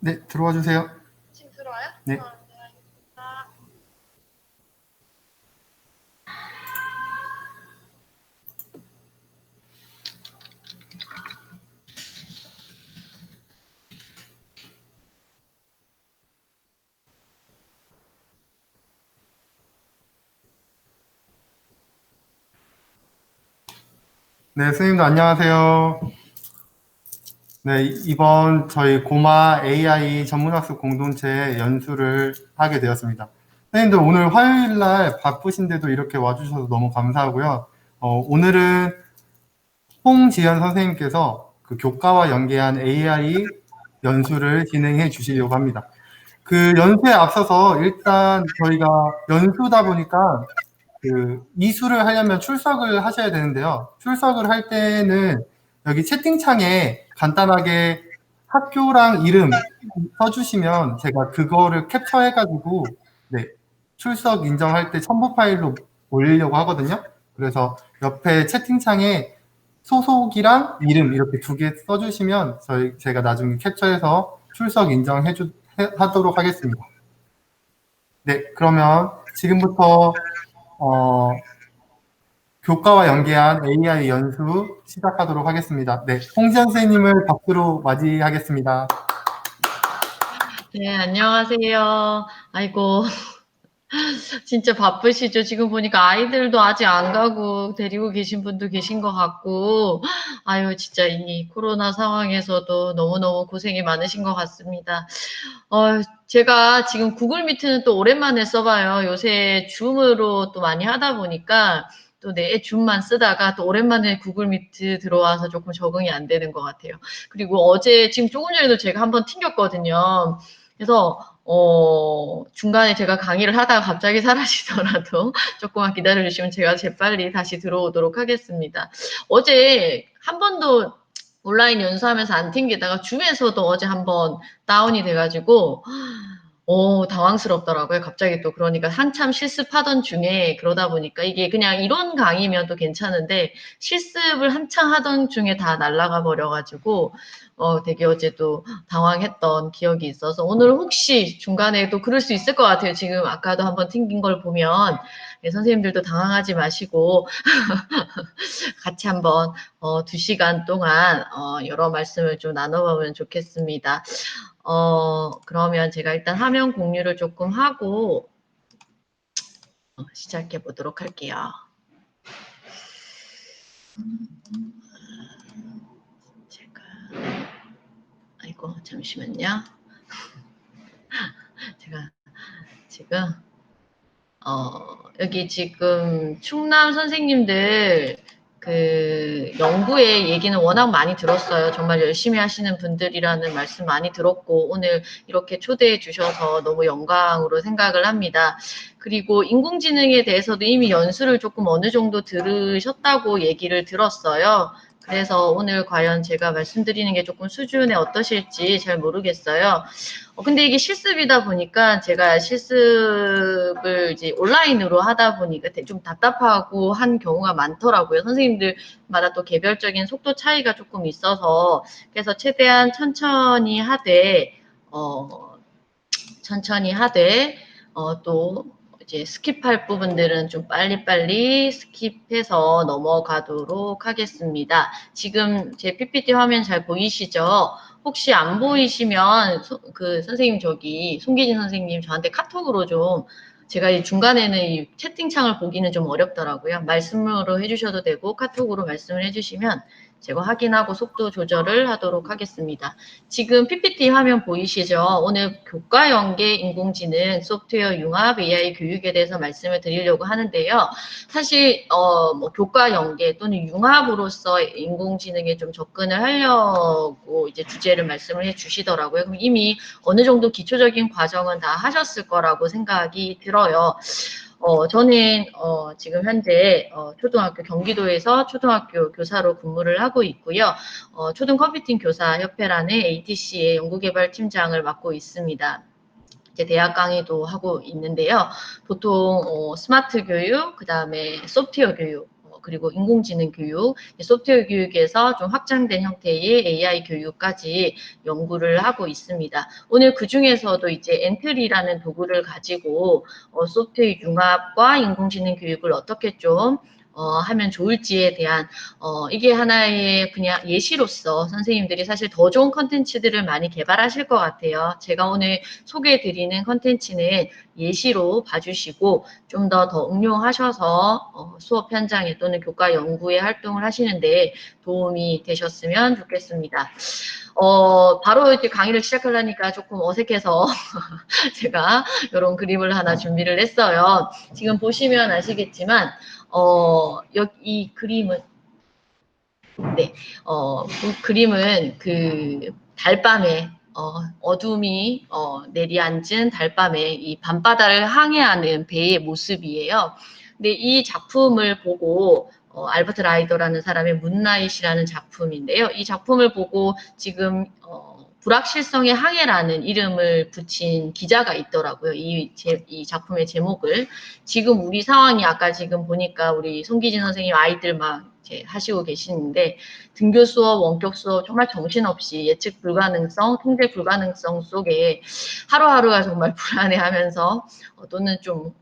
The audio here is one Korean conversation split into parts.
네, 들어와 주세요. 지금 들어와요? 네. 네, 알겠습니다. 네, 선생님도 안녕하세요. 네, 이번 저희 고마 AI 전문학습 공동체 연수를 하게 되었습니다. 선생님들 오늘 화요일 날 바쁘신데도 이렇게 와주셔서 너무 감사하고요. 오늘은 홍지연 선생님께서 그 교과와 연계한 AI 연수를 진행해 주시려고 합니다. 그 연수에 앞서서 일단 저희가 연수다 보니까 그 이수를 하려면 출석을 하셔야 되는데요. 출석을 할 때는 여기 채팅창에 간단하게 학교랑 이름 써주시면 제가 그거를 캡처해가지고 네, 출석 인정할 때 첨부 파일로 올리려고 하거든요. 그래서 옆에 채팅창에 소속이랑 이름 이렇게 두 개 써주시면 제가 나중에 캡처해서 출석 하도록 하겠습니다. 네, 그러면 지금부터 교과와 연계한 AI 연수 시작하도록 하겠습니다. 네, 홍지연 선생님을 박수로 맞이하겠습니다. 네, 안녕하세요. 아이고, 진짜 바쁘시죠? 지금 보니까 아이들도 아직 안 가고 데리고 계신 분도 계신 것 같고, 아유, 진짜 이 코로나 상황에서도 너무너무 고생이 많으신 것 같습니다. 제가 지금 구글 미트는 또 오랜만에 써봐요. 요새 줌으로 또 많이 하다 보니까 또 내 줌만 쓰다가 또 오랜만에 구글 미트 들어와서 조금 적응이 안 되는 것 같아요. 그리고 어제 지금 조금 전에도 제가 한번 튕겼거든요. 그래서 중간에 제가 강의를 하다가 갑자기 사라지더라도 조금만 기다려주시면 제가 재빨리 다시 들어오도록 하겠습니다. 어제 한 번도 온라인 연수하면서 안 튕기다가 줌에서도 어제 한번 다운이 돼가지고 당황스럽더라고요. 갑자기 또 그러니까 한참 실습하던 중에 그러다 보니까 이게 그냥 이론 강의면 또 괜찮은데 실습을 한창 하던 중에 다 날아가 버려가지고 되게 어제도 당황했던 기억이 있어서 오늘 혹시 중간에도 그럴 수 있을 것 같아요. 지금 아까도 한번 튕긴 걸 보면 네, 선생님들도 당황하지 마시고 같이 한번 2시간 동안 여러 말씀을 좀 나눠보면 좋겠습니다. 그러면 제가 일단 화면 공유를 조금 하고 시작해 보도록 할게요. 제가 아이고 잠시만요. 제가 지금 여기 지금 충남 선생님들 그 연구의 얘기는 워낙 많이 들었어요. 정말 열심히 하시는 분들이라는 말씀 많이 들었고 오늘 이렇게 초대해 주셔서 너무 영광으로 생각을 합니다. 그리고 인공지능에 대해서도 이미 연수를 조금 어느 정도 들으셨다고 얘기를 들었어요. 그래서 오늘 과연 제가 말씀드리는 게 조금 수준에 어떠실지 잘 모르겠어요. 근데 이게 실습이다 보니까 제가 실습을 이제 온라인으로 하다 보니까 좀 답답하고 한 경우가 많더라고요. 선생님들마다 또 개별적인 속도 차이가 조금 있어서 그래서 최대한 천천히 하되 또 이제 스킵할 부분들은 좀 빨리빨리 스킵해서 넘어가도록 하겠습니다. 지금 제 PPT 화면 잘 보이시죠? 혹시 안 보이시면 그 선생님 송기진 선생님 저한테 카톡으로 좀 제가 이 중간에는 이 채팅창을 보기는 좀 어렵더라고요. 말씀으로 해주셔도 되고 카톡으로 말씀을 해주시면 제가 확인하고 속도 조절을 하도록 하겠습니다. 지금 PPT 화면 보이시죠? 오늘 교과 연계 인공지능 소프트웨어 융합 AI 교육에 대해서 말씀을 드리려고 하는데요. 사실 뭐 교과 연계 또는 융합으로서 인공지능에 좀 접근을 하려고 이제 주제를 말씀을 해주시더라고요. 그럼 이미 어느 정도 기초적인 과정은 다 하셨을 거라고 생각이 들어요. 저는 지금 현재 초등학교 경기도에서 초등학교 교사로 근무를 하고 있고요. 초등 컴퓨팅 교사 협회라는 ATC의 연구개발 팀장을 맡고 있습니다. 이제 대학 강의도 하고 있는데요. 보통 스마트 교육, 그 다음에 소프트웨어 교육, 그리고 인공지능 교육, 소프트웨어 교육에서 좀 확장된 형태의 AI 교육까지 연구를 하고 있습니다. 오늘 그 중에서도 이제 엔트리라는 도구를 가지고 소프트웨어 융합과 인공지능 교육을 어떻게 좀 하면 좋을지에 대한 이게 하나의 그냥 예시로서 선생님들이 사실 더 좋은 컨텐츠들을 많이 개발하실 것 같아요. 제가 오늘 소개해드리는 컨텐츠는 예시로 봐주시고 좀 더 응용하셔서 수업 현장에 또는 교과 연구에 활동을 하시는데 도움이 되셨으면 좋겠습니다. 바로 이렇게 강의를 시작하려니까 조금 어색해서 제가 이런 그림을 하나 준비를 했어요. 지금 보시면 아시겠지만 이 그림은 네, 그 그림은 그 달밤에 어둠이 내리앉은 달밤에 이 밤바다를 항해하는 배의 모습이에요. 근데 이 작품을 보고 알버트 라이더라는 사람의 문나잇이라는 작품인데요. 이 작품을 보고 지금 불확실성의 항해라는 이름을 붙인 기자가 있더라고요. 이 작품의 제목을. 지금 우리 상황이 아까 지금 보니까 우리 송기진 선생님 아이들 막 이제 하시고 계시는데 등교 수업, 원격 수업 정말 정신없이 예측 불가능성, 통제 불가능성 속에 하루하루가 정말 불안해하면서 또는 좀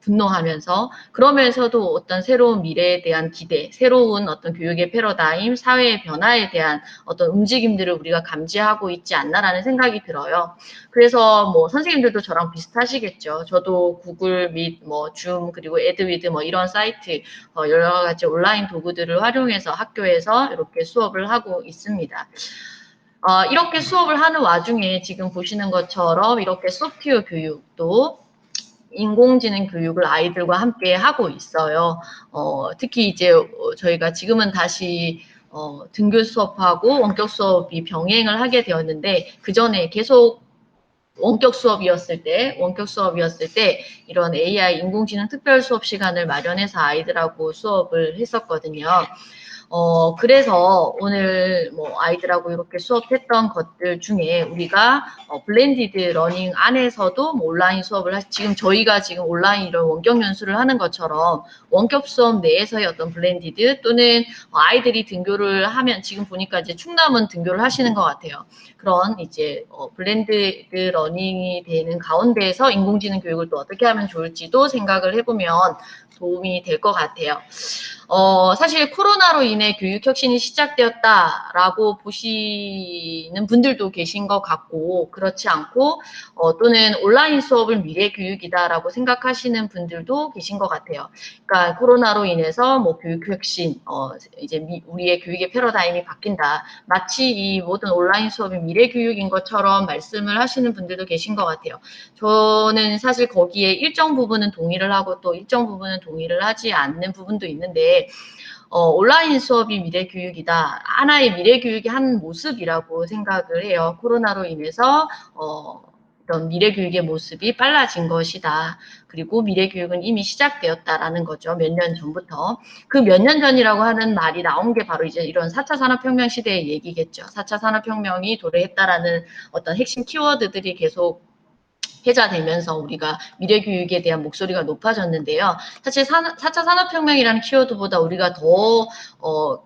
분노하면서 그러면서도 어떤 새로운 미래에 대한 기대, 새로운 어떤 교육의 패러다임, 사회의 변화에 대한 어떤 움직임들을 우리가 감지하고 있지 않나라는 생각이 들어요. 그래서 뭐 선생님들도 저랑 비슷하시겠죠. 저도 구글 밋, 뭐 줌, 그리고 에드위드 뭐 이런 사이트 여러 가지 온라인 도구들을 활용해서 학교에서 이렇게 수업을 하고 있습니다. 이렇게 수업을 하는 와중에 지금 보시는 것처럼 이렇게 소프트웨어 교육도 인공지능 교육을 아이들과 함께 하고 있어요. 특히 이제 저희가 지금은 다시 등교 수업하고 원격 수업이 병행을 하게 되었는데 그 전에 계속 원격 수업이었을 때 이런 AI 인공지능 특별 수업 시간을 마련해서 아이들하고 수업을 했었거든요. 그래서 오늘 뭐 아이들하고 이렇게 수업했던 것들 중에 우리가 블렌디드 러닝 안에서도 뭐 온라인 수업을 지금 저희가 지금 온라인 이런 원격 연수를 하는 것처럼 원격 수업 내에서의 어떤 블렌디드 또는 아이들이 등교를 하면 지금 보니까 이제 충남은 등교를 하시는 것 같아요. 그런 이제 블렌디드 러닝이 되는 가운데에서 인공지능 교육을 또 어떻게 하면 좋을지도 생각을 해보면 도움이 될 것 같아요. 사실 코로나로 인해 교육혁신이 시작되었다라고 보시는 분들도 계신 것 같고, 그렇지 않고, 또는 온라인 수업을 미래 교육이다라고 생각하시는 분들도 계신 것 같아요. 그러니까 코로나로 인해서 뭐 교육혁신, 이제 우리의 교육의 패러다임이 바뀐다. 마치 이 모든 온라인 수업이 미래 교육인 것처럼 말씀을 하시는 분들도 계신 것 같아요. 저는 사실 거기에 일정 부분은 동의를 하고 또 일정 부분은 동의를 하지 않는 부분도 있는데, 온라인 수업이 미래 교육이다. 하나의 미래 교육의 한 모습이라고 생각을 해요. 코로나로 인해서 어떤 미래 교육의 모습이 빨라진 것이다. 그리고 미래 교육은 이미 시작되었다라는 거죠. 몇 년 전부터. 그 몇 년 전이라고 하는 말이 나온 게 바로 이제 이런 4차 산업혁명 시대의 얘기겠죠. 4차 산업혁명이 도래했다라는 어떤 핵심 키워드들이 계속 회자되면서 우리가 미래교육에 대한 목소리가 높아졌는데요. 사실 4차 산업혁명이라는 키워드보다 우리가 더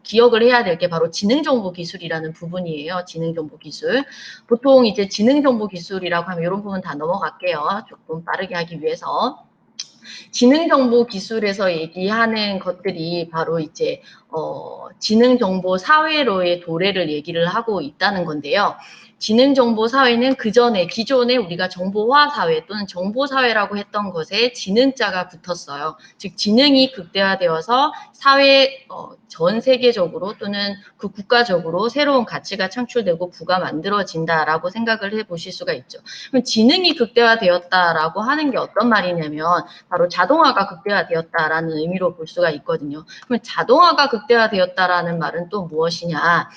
기억을 해야 될 게 바로 지능정보기술이라는 부분이에요. 지능정보기술. 보통 이제 지능정보기술이라고 하면 이런 부분 다 넘어갈게요. 조금 빠르게 하기 위해서. 지능정보기술에서 얘기하는 것들이 바로 이제 지능정보 사회로의 도래를 얘기를 하고 있다는 건데요. 지능정보 사회는 그전에 기존에 우리가 정보화 사회 또는 정보사회라고 했던 것에 지능자가 붙었어요. 즉 지능이 극대화되어서 사회 전 세계적으로 또는 그 국가적으로 새로운 가치가 창출되고 부가 만들어진다라고 생각을 해보실 수가 있죠. 그럼 지능이 극대화되었다라고 하는 게 어떤 말이냐면 바로 자동화가 극대화되었다라는 의미로 볼 수가 있거든요. 그럼 자동화가 극대화되었다라는 말은 또 무엇이냐?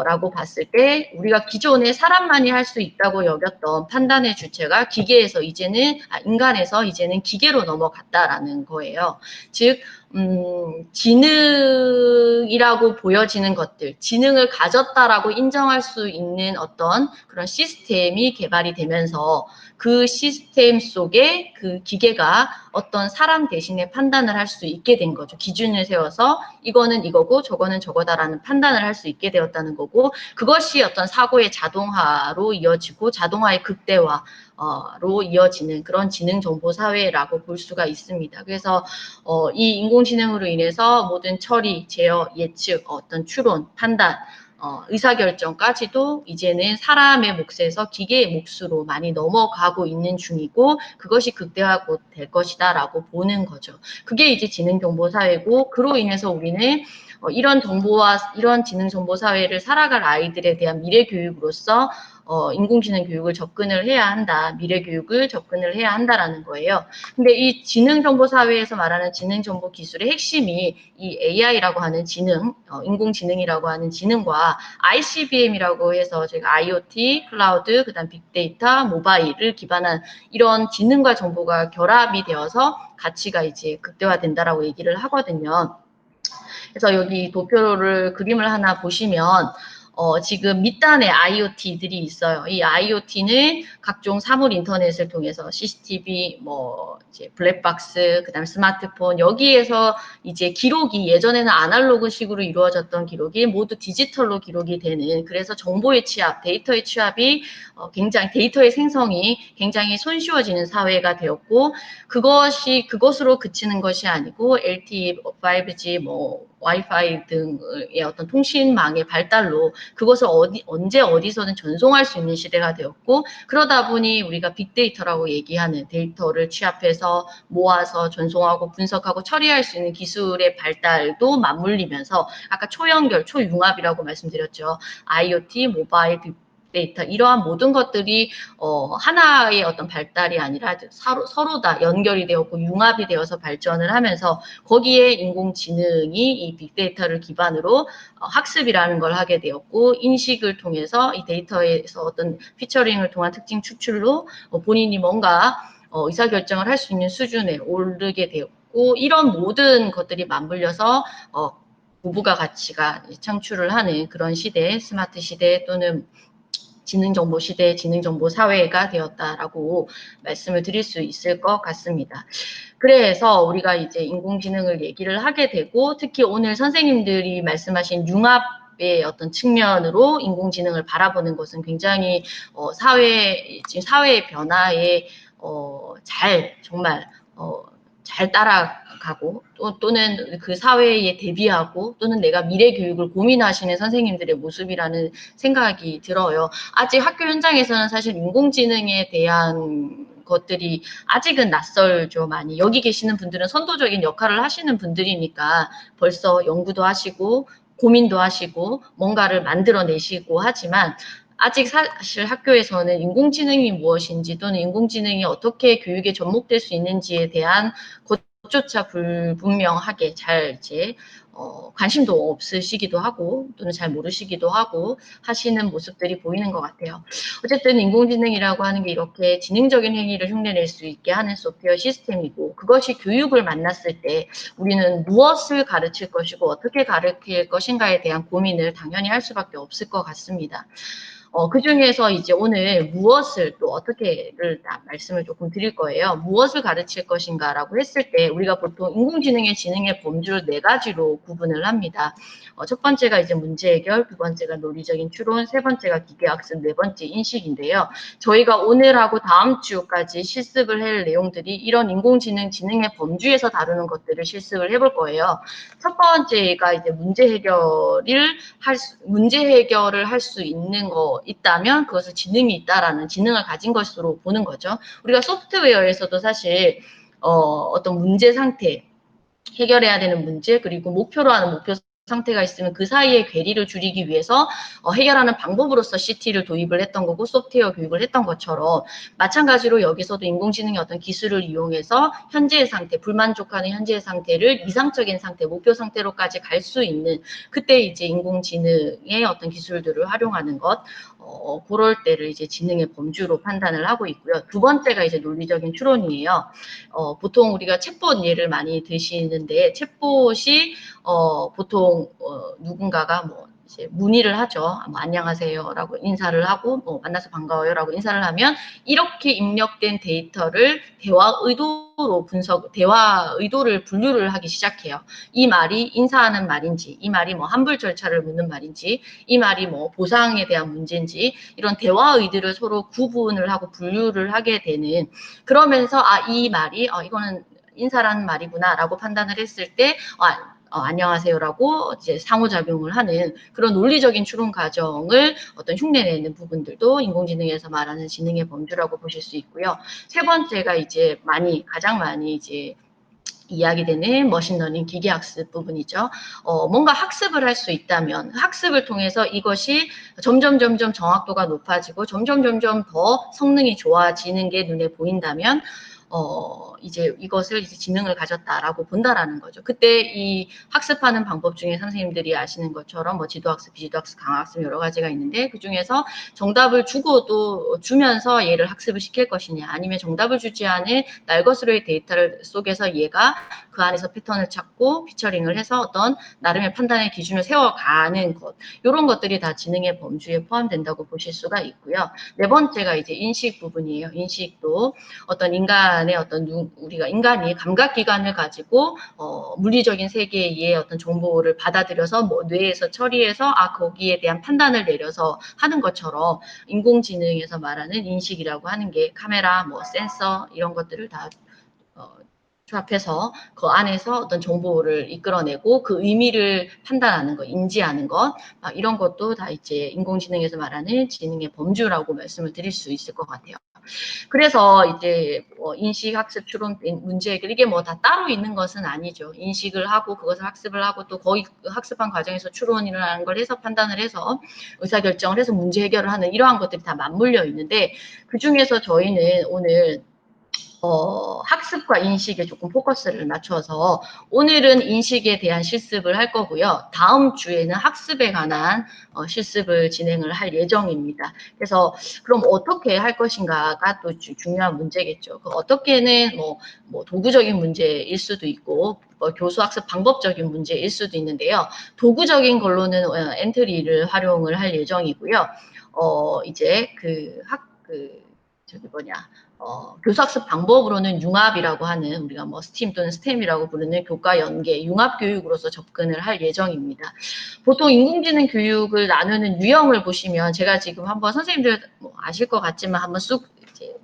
라고 봤을 때 우리가 기존에 사람만이 할 수 있다고 여겼던 판단의 주체가 기계에서 이제는 인간에서 이제는 기계로 넘어갔다라는 거예요. 즉 지능이라고 보여지는 것들, 지능을 가졌다라고 인정할 수 있는 어떤 그런 시스템이 개발이 되면서 그 시스템 속에 그 기계가 어떤 사람 대신에 판단을 할 수 있게 된 거죠. 기준을 세워서 이거는 이거고 저거는 저거다라는 판단을 할 수 있게 되었다는 거고, 그것이 어떤 사고의 자동화로 이어지고 자동화의 극대화로 이어지는 그런 지능정보사회라고 볼 수가 있습니다. 그래서 이 인공지능으로 인해서 모든 처리, 제어, 예측, 어떤 추론, 판단, 의사결정까지도 이제는 사람의 몫에서 기계의 몫으로 많이 넘어가고 있는 중이고, 그것이 극대화가 될 것이다라고 보는 거죠. 그게 이제 지능정보사회고, 그로 인해서 우리는 이런 정보와 이런 지능정보사회를 살아갈 아이들에 대한 미래교육으로서 인공지능 교육을 접근을 해야 한다, 미래교육을 접근을 해야 한다라는 거예요. 근데 이 지능정보사회에서 말하는 지능정보기술의 핵심이 이 AI라고 하는 지능, 인공지능이라고 하는 지능과 ICBM이라고 해서 저희가 IoT, 클라우드, 그다음 빅데이터, 모바일을 기반한 이런 지능과 정보가 결합이 되어서 가치가 이제 극대화된다라고 얘기를 하거든요. 그래서 여기 도표를 그림을 하나 보시면 지금 밑단에 IoT들이 있어요. 이 IoT는 각종 사물 인터넷을 통해서 CCTV, 뭐 이제 블랙박스, 그다음 스마트폰, 여기에서 이제 기록이 예전에는 아날로그식으로 이루어졌던 기록이 모두 디지털로 기록이 되는, 그래서 정보의 취합, 데이터의 취합이 굉장히, 데이터의 생성이 굉장히 손쉬워지는 사회가 되었고, 그것으로 그치는 것이 아니고 LTE, 5G, 뭐 와이파이 등의 어떤 통신망의 발달로 그것을 언제 어디서든 전송할 수 있는 시대가 되었고, 그러다 보니 우리가 빅데이터라고 얘기하는 데이터를 취합해서 모아서 전송하고 분석하고 처리할 수 있는 기술의 발달도 맞물리면서 아까 초연결, 초융합이라고 말씀드렸죠. IoT, 모바일, 빅데이터, 이러한 모든 것들이 하나의 어떤 발달이 아니라 서로 다 연결이 되었고 융합이 되어서 발전을 하면서 거기에 인공지능이 이 빅데이터를 기반으로 학습이라는 걸 하게 되었고, 인식을 통해서 이 데이터에서 어떤 피처링을 통한 특징 추출로 본인이 뭔가 의사결정을 할 수 있는 수준에 오르게 되었고, 이런 모든 것들이 맞물려서 부부가 가치가 창출을 하는 그런 시대, 스마트 시대 또는 지능정보 시대, 지능정보 사회가 되었다라고 말씀을 드릴 수 있을 것 같습니다. 그래서 우리가 이제 인공지능을 얘기를 하게 되고, 특히 오늘 선생님들이 말씀하신 융합의 어떤 측면으로 인공지능을 바라보는 것은 굉장히 지금 사회의 변화에 정말 잘 따라가고 또는 그 사회에 대비하고 또는 내가 미래 교육을 고민하시는 선생님들의 모습이라는 생각이 들어요. 아직 학교 현장에서는 사실 인공지능에 대한 것들이 아직은 낯설죠, 많이. 여기 계시는 분들은 선도적인 역할을 하시는 분들이니까 벌써 연구도 하시고 고민도 하시고 뭔가를 만들어내시고 하지만, 아직 사실 학교에서는 인공지능이 무엇인지 또는 인공지능이 어떻게 교육에 접목될 수 있는지에 대한 것조차 불분명하게 잘 이제 관심도 없으시기도 하고 또는 잘 모르시기도 하고 하시는 모습들이 보이는 것 같아요. 어쨌든 인공지능이라고 하는 게 이렇게 지능적인 행위를 흉내낼 수 있게 하는 소프트웨어 시스템이고, 그것이 교육을 만났을 때 우리는 무엇을 가르칠 것이고 어떻게 가르칠 것인가에 대한 고민을 당연히 할 수밖에 없을 것 같습니다. 그 중에서 이제 오늘 무엇을 또 어떻게를 말씀을 조금 드릴 거예요. 무엇을 가르칠 것인가라고 했을 때 우리가 보통 인공지능의 지능의 범주를 4가지로 구분을 합니다. 첫 번째가 이제 문제 해결, 두 번째가 논리적인 추론, 세 번째가 기계학습, 네 번째 인식인데요. 저희가 오늘하고 다음 주까지 실습을 할 내용들이 이런 인공지능 지능의 범주에서 다루는 것들을 실습을 해볼 거예요. 첫 번째가 이제 문제 해결을 할 수 있는 거 있다면 그것을 지능이 있다라는, 지능을 가진 것으로 보는 거죠. 우리가 소프트웨어에서도 사실 어떤 문제 상태, 해결해야 되는 문제, 그리고 목표로 하는 목표 상태가 있으면 그 사이에 괴리를 줄이기 위해서 해결하는 방법으로서 CT를 도입을 했던 거고 소프트웨어 교육을 했던 것처럼, 마찬가지로 여기서도 인공지능의 어떤 기술을 이용해서 현재의 상태, 불만족하는 현재의 상태를 이상적인 상태, 목표 상태로까지 갈 수 있는, 그때 이제 인공지능의 어떤 기술들을 활용하는 것, 그럴 때를 이제 지능의 범주로 판단을 하고 있고요. 두 번째가 이제 논리적인 추론이에요. 보통 우리가 챗봇 예를 많이 드시는데 챗봇이 보통 누군가가 뭐 이제 문의를 하죠. 뭐 안녕하세요라고 인사를 하고 뭐 만나서 반가워요라고 인사를 하면 이렇게 입력된 데이터를 대화 의도를 분류를 하기 시작해요. 이 말이 인사하는 말인지, 이 말이 뭐 환불 절차를 묻는 말인지, 이 말이 뭐 보상에 대한 문제인지 이런 대화 의도를 서로 구분을 하고 분류를 하게 되는 그러면서 이 말이 이거는 인사라는 말이구나라고 판단을 했을 때 안녕하세요라고 이제 상호작용을 하는 그런 논리적인 추론 과정을 어떤 흉내내는 부분들도 인공지능에서 말하는 지능의 범주라고 보실 수 있고요. 세 번째가 이제 가장 많이 이제 이야기되는 머신러닝 기계학습 부분이죠. 뭔가 학습을 할 수 있다면 학습을 통해서 이것이 점점 정확도가 높아지고 점점 더 성능이 좋아지는 게 눈에 보인다면 이제 이것을 이제 지능을 가졌다라고 본다라는 거죠. 그때 이 학습하는 방법 중에 선생님들이 아시는 것처럼 뭐 지도학습, 비지도학습, 강학습 여러 가지가 있는데 그 중에서 정답을 주면서 얘를 학습을 시킬 것이냐 아니면 정답을 주지 않은 날 것으로의 데이터를 속에서 얘가 그 안에서 패턴을 찾고 피처링을 해서 어떤 나름의 판단의 기준을 세워가는 것 이런 것들이 다 지능의 범주에 포함된다고 보실 수가 있고요. 네 번째가 이제 인식 부분이에요. 인식도 어떤 우리가 인간이 감각기관을 가지고 물리적인 세계의 어떤 정보를 받아들여서 뭐 뇌에서 처리해서 거기에 대한 판단을 내려서 하는 것처럼 인공지능에서 말하는 인식이라고 하는 게 카메라, 뭐 센서 이런 것들을 다 조합해서 그 안에서 어떤 정보를 이끌어내고 그 의미를 판단하는 것, 인지하는 것, 이런 것도 다 이제 인공지능에서 말하는 지능의 범주라고 말씀을 드릴 수 있을 것 같아요. 그래서 이제 인식, 학습, 추론, 문제 해결 이게 뭐 다 따로 있는 것은 아니죠. 인식을 하고 그것을 학습을 하고 또 거의 학습한 과정에서 추론이라는 걸 해서 판단을 해서 의사결정을 해서 문제 해결을 하는 이러한 것들이 다 맞물려 있는데 그중에서 저희는 오늘 학습과 인식에 조금 포커스를 맞춰서 오늘은 인식에 대한 실습을 할 거고요. 다음 주에는 학습에 관한 실습을 진행을 할 예정입니다. 그래서 그럼 어떻게 할 것인가가 또 중요한 문제겠죠. 어떻게는 뭐 도구적인 문제일 수도 있고 교수 학습 방법적인 문제일 수도 있는데요. 도구적인 걸로는 엔트리를 활용을 할 예정이고요. 이제 교수학습 방법으로는 융합이라고 하는 우리가 뭐 스팀 또는 스템이라고 부르는 교과 연계 융합 교육으로서 접근을 할 예정입니다. 보통 인공지능 교육을 나누는 유형을 보시면 제가 지금 한번 선생님들 아실 것 같지만 한번 쑥 이제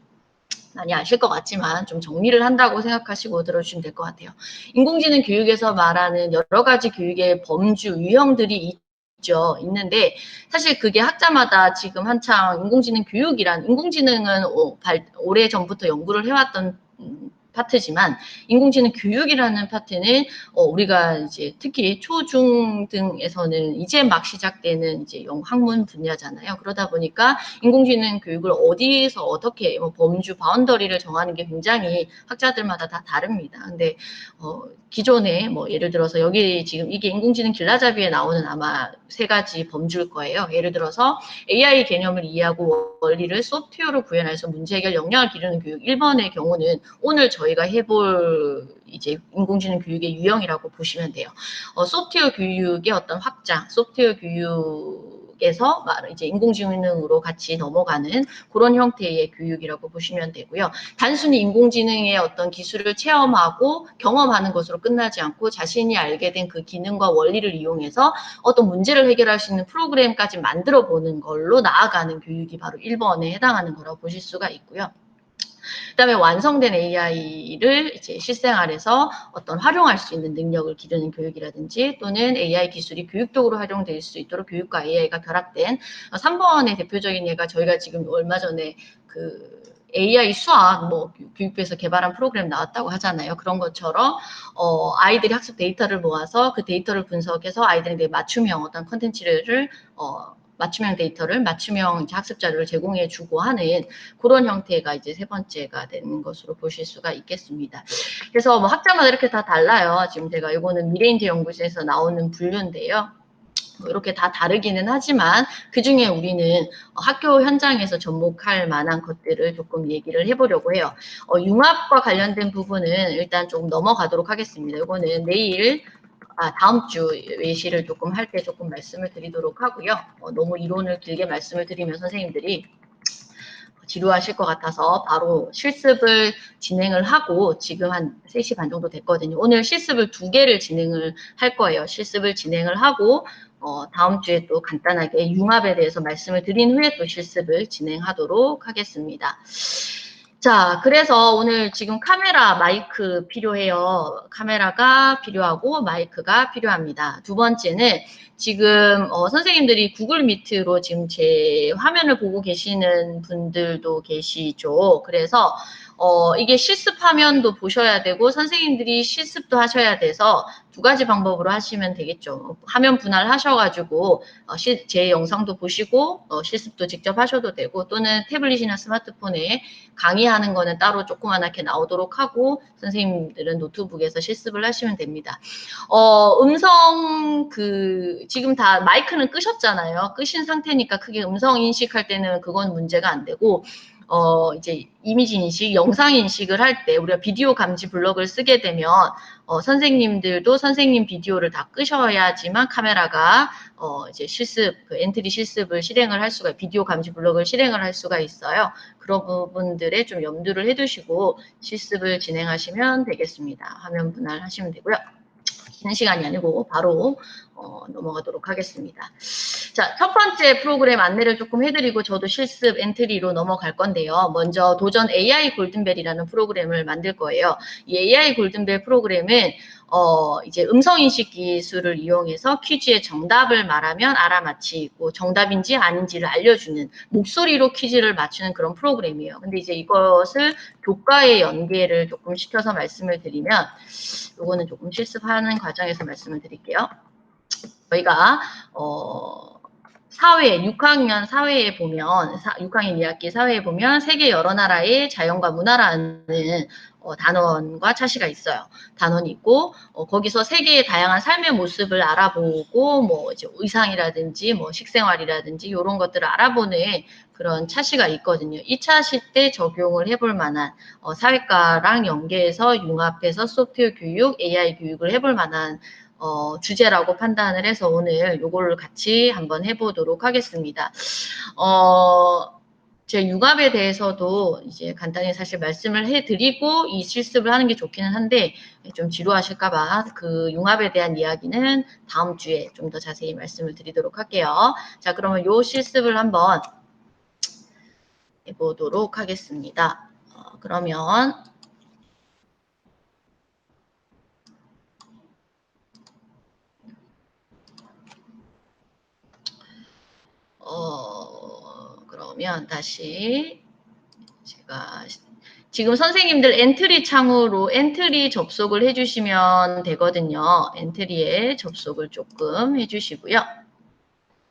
많이 아실 것 같지만 좀 정리를 한다고 생각하시고 들어주시면 될 것 같아요. 인공지능 교육에서 말하는 여러 가지 교육의 범주 유형들이 있는데 사실 그게 학자마다 지금 한창 인공지능은 오래전부터 연구를 해왔던 파트지만 인공지능 교육이라는 파트는 우리가 이제 특히 초중 등에서는 이제 막 시작되는 이제 학문 분야잖아요. 그러다 보니까 인공지능 교육을 어디서 어떻게 범주 바운더리를 정하는 게 굉장히 학자들마다 다 다릅니다. 근데 기존에 예를 들어서 여기 지금 이게 인공지능 길라잡이에 나오는 아마 3가지 범주일 거예요. 예를 들어서 AI 개념을 이해하고 원리를 소프트웨어로 구현해서 문제 해결 역량을 기르는 교육 1번의 경우는 오늘 저희가 해볼 이제 인공지능 교육의 유형이라고 보시면 돼요. 소프트웨어 교육의 어떤 확장, 소프트웨어 교육에서 이제 인공지능으로 같이 넘어가는 그런 형태의 교육이라고 보시면 되고요. 단순히 인공지능의 어떤 기술을 체험하고 경험하는 것으로 끝나지 않고 자신이 알게 된 그 기능과 원리를 이용해서 어떤 문제를 해결할 수 있는 프로그램까지 만들어 보는 걸로 나아가는 교육이 바로 1번에 해당하는 거라고 보실 수가 있고요. 그다음에 완성된 AI를 이제 실생활에서 어떤 활용할 수 있는 능력을 기르는 교육이라든지 또는 AI 기술이 교육적으로 활용될 수 있도록 교육과 AI가 결합된 3번의 대표적인 예가 저희가 지금 얼마 전에 AI 수학 교육부에서 개발한 프로그램 나왔다고 하잖아요. 그런 것처럼 아이들이 학습 데이터를 모아서 그 데이터를 분석해서 아이들에게 맞춤형 어떤 컨텐츠를 맞춤형 데이터를 맞춤형 학습 자료를 제공해 주고 하는 그런 형태가 이제 3번째가 되는 것으로 보실 수가 있겠습니다. 그래서 학자마다 이렇게 다 달라요. 지금 제가 이거는 미래인지 연구소에서 나오는 분류인데요. 이렇게 다 다르기는 하지만 그중에 우리는 학교 현장에서 접목할 만한 것들을 조금 얘기를 해보려고 해요. 융합과 관련된 부분은 일단 조금 넘어가도록 하겠습니다. 이거는 내일 다음 주 예시를 조금 할 때 조금 말씀을 드리도록 하고요. 너무 이론을 길게 말씀을 드리면 선생님들이 지루하실 것 같아서 바로 실습을 진행을 하고 지금 한 3시 반 정도 됐거든요. 오늘 실습을 2개를 진행을 할 거예요. 실습을 진행을 하고 다음 주에 또 간단하게 융합에 대해서 말씀을 드린 후에 또 실습을 진행하도록 하겠습니다. 자, 그래서 오늘 지금 카메라, 마이크 필요해요. 카메라가 필요하고 마이크가 필요합니다. 두 번째는 지금 선생님들이 구글 미트로 지금 제 화면을 보고 계시는 분들도 계시죠. 그래서 이게 실습 화면도 보셔야 되고 선생님들이 실습도 하셔야 돼서 2가지 방법으로 하시면 되겠죠. 화면 분할하셔가지고 제 영상도 보시고 실습도 직접 하셔도 되고 또는 태블릿이나 스마트폰에 강의하는 거는 따로 조그만하게 나오도록 하고 선생님들은 노트북에서 실습을 하시면 됩니다. 음성 지금 다 마이크는 끄셨잖아요. 끄신 상태니까 크게 음성 인식할 때는 그건 문제가 안 되고 이제 이미지 인식, 영상 인식을 할 때 우리가 비디오 감지 블럭을 쓰게 되면 선생님들도 선생님 비디오를 다 끄셔야지만 카메라가 이제 실습, 엔트리 실습을 실행을 할 수가, 비디오 감지 블럭을 실행을 할 수가 있어요. 그런 부분들에 좀 염두를 해두시고 실습을 진행하시면 되겠습니다. 화면 분할하시면 되고요. 긴 시간이 아니고 바로 넘어가도록 하겠습니다. 자, 첫 번째 프로그램 안내를 조금 해드리고 저도 실습 엔트리로 넘어갈 건데요. 먼저 도전 AI 골든벨이라는 프로그램을 만들 거예요. 이 AI 골든벨 프로그램은 이제 음성인식 기술을 이용해서 퀴즈의 정답을 말하면 알아맞히고 정답인지 아닌지를 알려주는 목소리로 퀴즈를 맞추는 그런 프로그램이에요. 근데 이제 이것을 교과에 연계를 조금 시켜서 말씀을 드리면 요거는 조금 실습하는 과정에서 말씀을 드릴게요. 저희가 사회 6학년 사회에 보면 6학년 2학기 사회에 보면 세계 여러 나라의 자연과 문화라는 단원과 차시가 있어요. 단원이 있고 거기서 세계의 다양한 삶의 모습을 알아보고 뭐 이제 의상이라든지 뭐 식생활이라든지 이런 것들을 알아보는 그런 차시가 있거든요. 이 차시 때 적용을 해볼 만한 사회과랑 연계해서 융합해서 소프트웨어 교육, AI 교육을 해볼 만한 주제라고 판단을 해서 오늘 요거를 같이 한번 해보도록 하겠습니다. 제 융합에 대해서도 이제 간단히 사실 말씀을 해드리고 이 실습을 하는 게 좋기는 한데 좀 지루하실까봐 그 융합에 대한 이야기는 다음 주에 좀 더 자세히 말씀을 드리도록 할게요. 자, 그러면 요 실습을 한번 해보도록 하겠습니다. 그러면 그러면 다시 제가 지금 선생님들 엔트리 창으로 엔트리 접속을 해주시면 되거든요. 엔트리에 접속을 조금 해주시고요.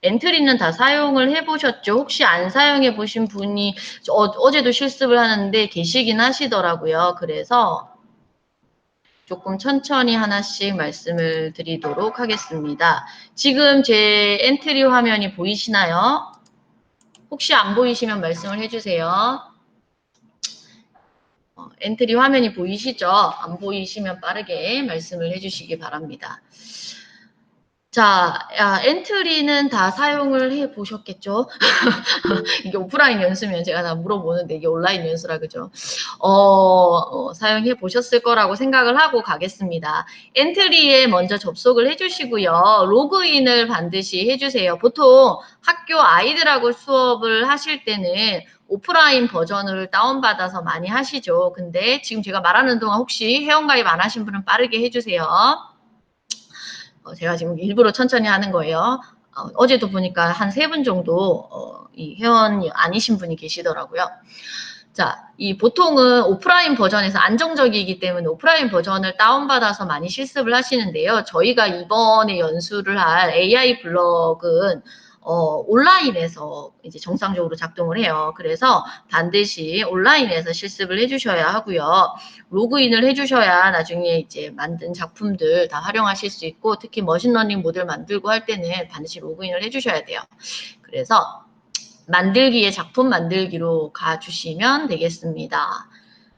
엔트리는 다 사용을 해보셨죠? 혹시 안 사용해 보신 분이 어제도 실습을 하는데 계시긴 하시더라고요. 그래서 조금 천천히 하나씩 말씀을 드리도록 하겠습니다. 지금 제 엔트리 화면이 보이시나요? 혹시 안 보이시면 말씀을 해주세요. 엔트리 화면이 보이시죠? 안 보이시면 빠르게 말씀을 해주시기 바랍니다. 자, 엔트리는 다 사용을 해보셨겠죠? 이게 오프라인 연수면 제가 다 물어보는데 이게 온라인 연수라 그죠? 사용해 보셨을 거라고 생각을 하고 가겠습니다. 엔트리에 먼저 접속을 해주시고요. 로그인을 반드시 해주세요. 보통 학교 아이들하고 수업을 하실 때는 오프라인 버전을 다운받아서 많이 하시죠. 근데 지금 제가 말하는 동안 혹시 회원가입 안 하신 분은 빠르게 해주세요. 제가 지금 일부러 천천히 하는 거예요. 어제도 보니까 한 3분 정도 이 회원이 아니신 분이 계시더라고요. 자, 이 보통은 오프라인 버전에서 안정적이기 때문에 오프라인 버전을 다운받아서 많이 실습을 하시는데요. 저희가 이번에 연수를 할 AI 블럭은 온라인에서 이제 정상적으로 작동을 해요. 그래서 반드시 온라인에서 실습을 해주셔야 하고요. 로그인을 해주셔야 나중에 이제 만든 작품들 다 활용하실 수 있고, 특히 머신러닝 모델 만들고 할 때는 반드시 로그인을 해주셔야 돼요. 그래서 만들기에 작품 만들기로 가주시면 되겠습니다.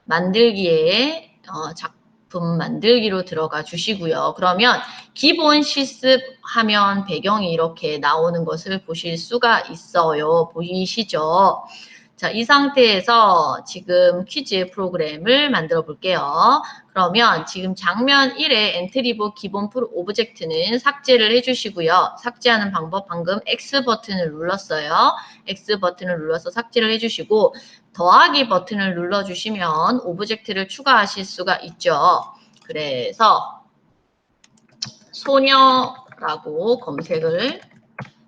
만들기에 작품 만들기로 들어가 주시고요. 그러면 기본 실습하면 배경이 이렇게 나오는 것을 보실 수가 있어요. 보이시죠? 자, 이 상태에서 지금 퀴즈 프로그램을 만들어 볼게요. 그러면 지금 장면 1의 엔트리북 기본 오브젝트는 삭제를 해주시고요. 삭제하는 방법 방금 X 버튼을 눌렀어요. X 버튼을 눌러서 삭제를 해주시고 더하기 버튼을 눌러주시면 오브젝트를 추가하실 수가 있죠. 그래서 소녀라고 검색을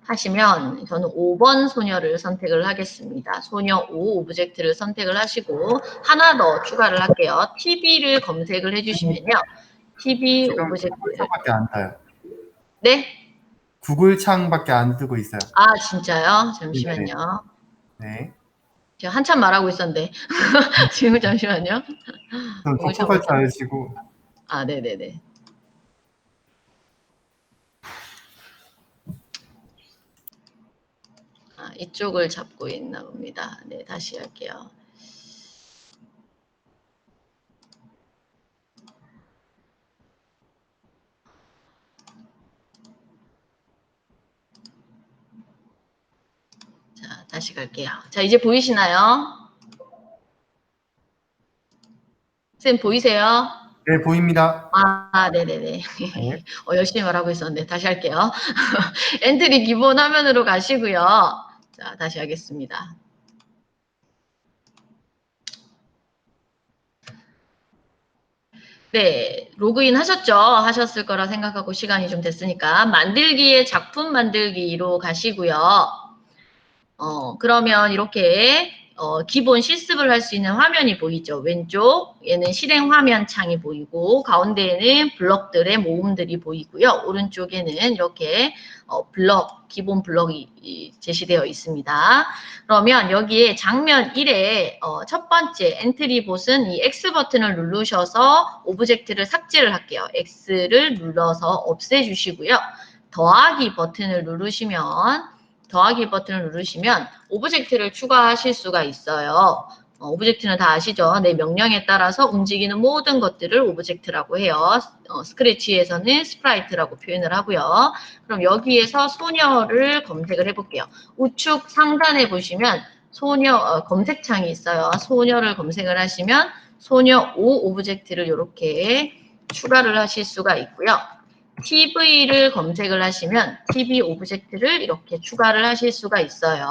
하시면 저는 5번 소녀를 선택을 하겠습니다. 소녀 5 오브젝트를 선택을 하시고 하나 더 추가를 할게요. TV를 검색을 해주시면요. TV 지금 오브젝트. 구글 창밖에 안 떠요. 네? 구글 창밖에 안 뜨고 있어요. 아, 진짜요? 잠시만요. 네. 제가 한참 말하고 있었는데. 지금 잠시만요. 좀 구글 접속할 창밖에 줄 알시고. 아, 네네네. 이쪽을 잡고 있나 봅니다. 네, 다시 할게요. 자, 다시 갈게요. 자, 이제 보이시나요? 쌤 보이세요? 네, 보입니다. 아, 네네네. 네. 열심히 말하고 있었는데 다시 할게요. 엔트리 기본 화면으로 가시고요. 자, 다시 하겠습니다. 네, 로그인 하셨죠? 하셨을 거라 생각하고 시간이 좀 됐으니까 만들기에 작품 만들기로 가시고요. 그러면 이렇게 기본 실습을 할 수 있는 화면이 보이죠. 왼쪽 얘는 실행 화면 창이 보이고 가운데에는 블럭들의 모음들이 보이고요. 오른쪽에는 이렇게 기본 블럭이 제시되어 있습니다. 그러면 여기에 장면 1에 첫 번째 엔트리 봇은 이 X 버튼을 누르셔서 오브젝트를 삭제를 할게요. X를 눌러서 없애주시고요. 더하기 버튼을 누르시면 오브젝트를 추가하실 수가 있어요. 오브젝트는 다 아시죠? 내 명령에 따라서 움직이는 모든 것들을 오브젝트라고 해요. 스크래치에서는 스프라이트라고 표현을 하고요. 그럼 여기에서 소녀를 검색을 해볼게요. 우측 상단에 보시면 소녀 검색창이 있어요. 소녀를 검색을 하시면 소녀 5 오브젝트를 이렇게 추가를 하실 수가 있고요. TV를 검색을 하시면 TV 오브젝트를 이렇게 추가를 하실 수가 있어요.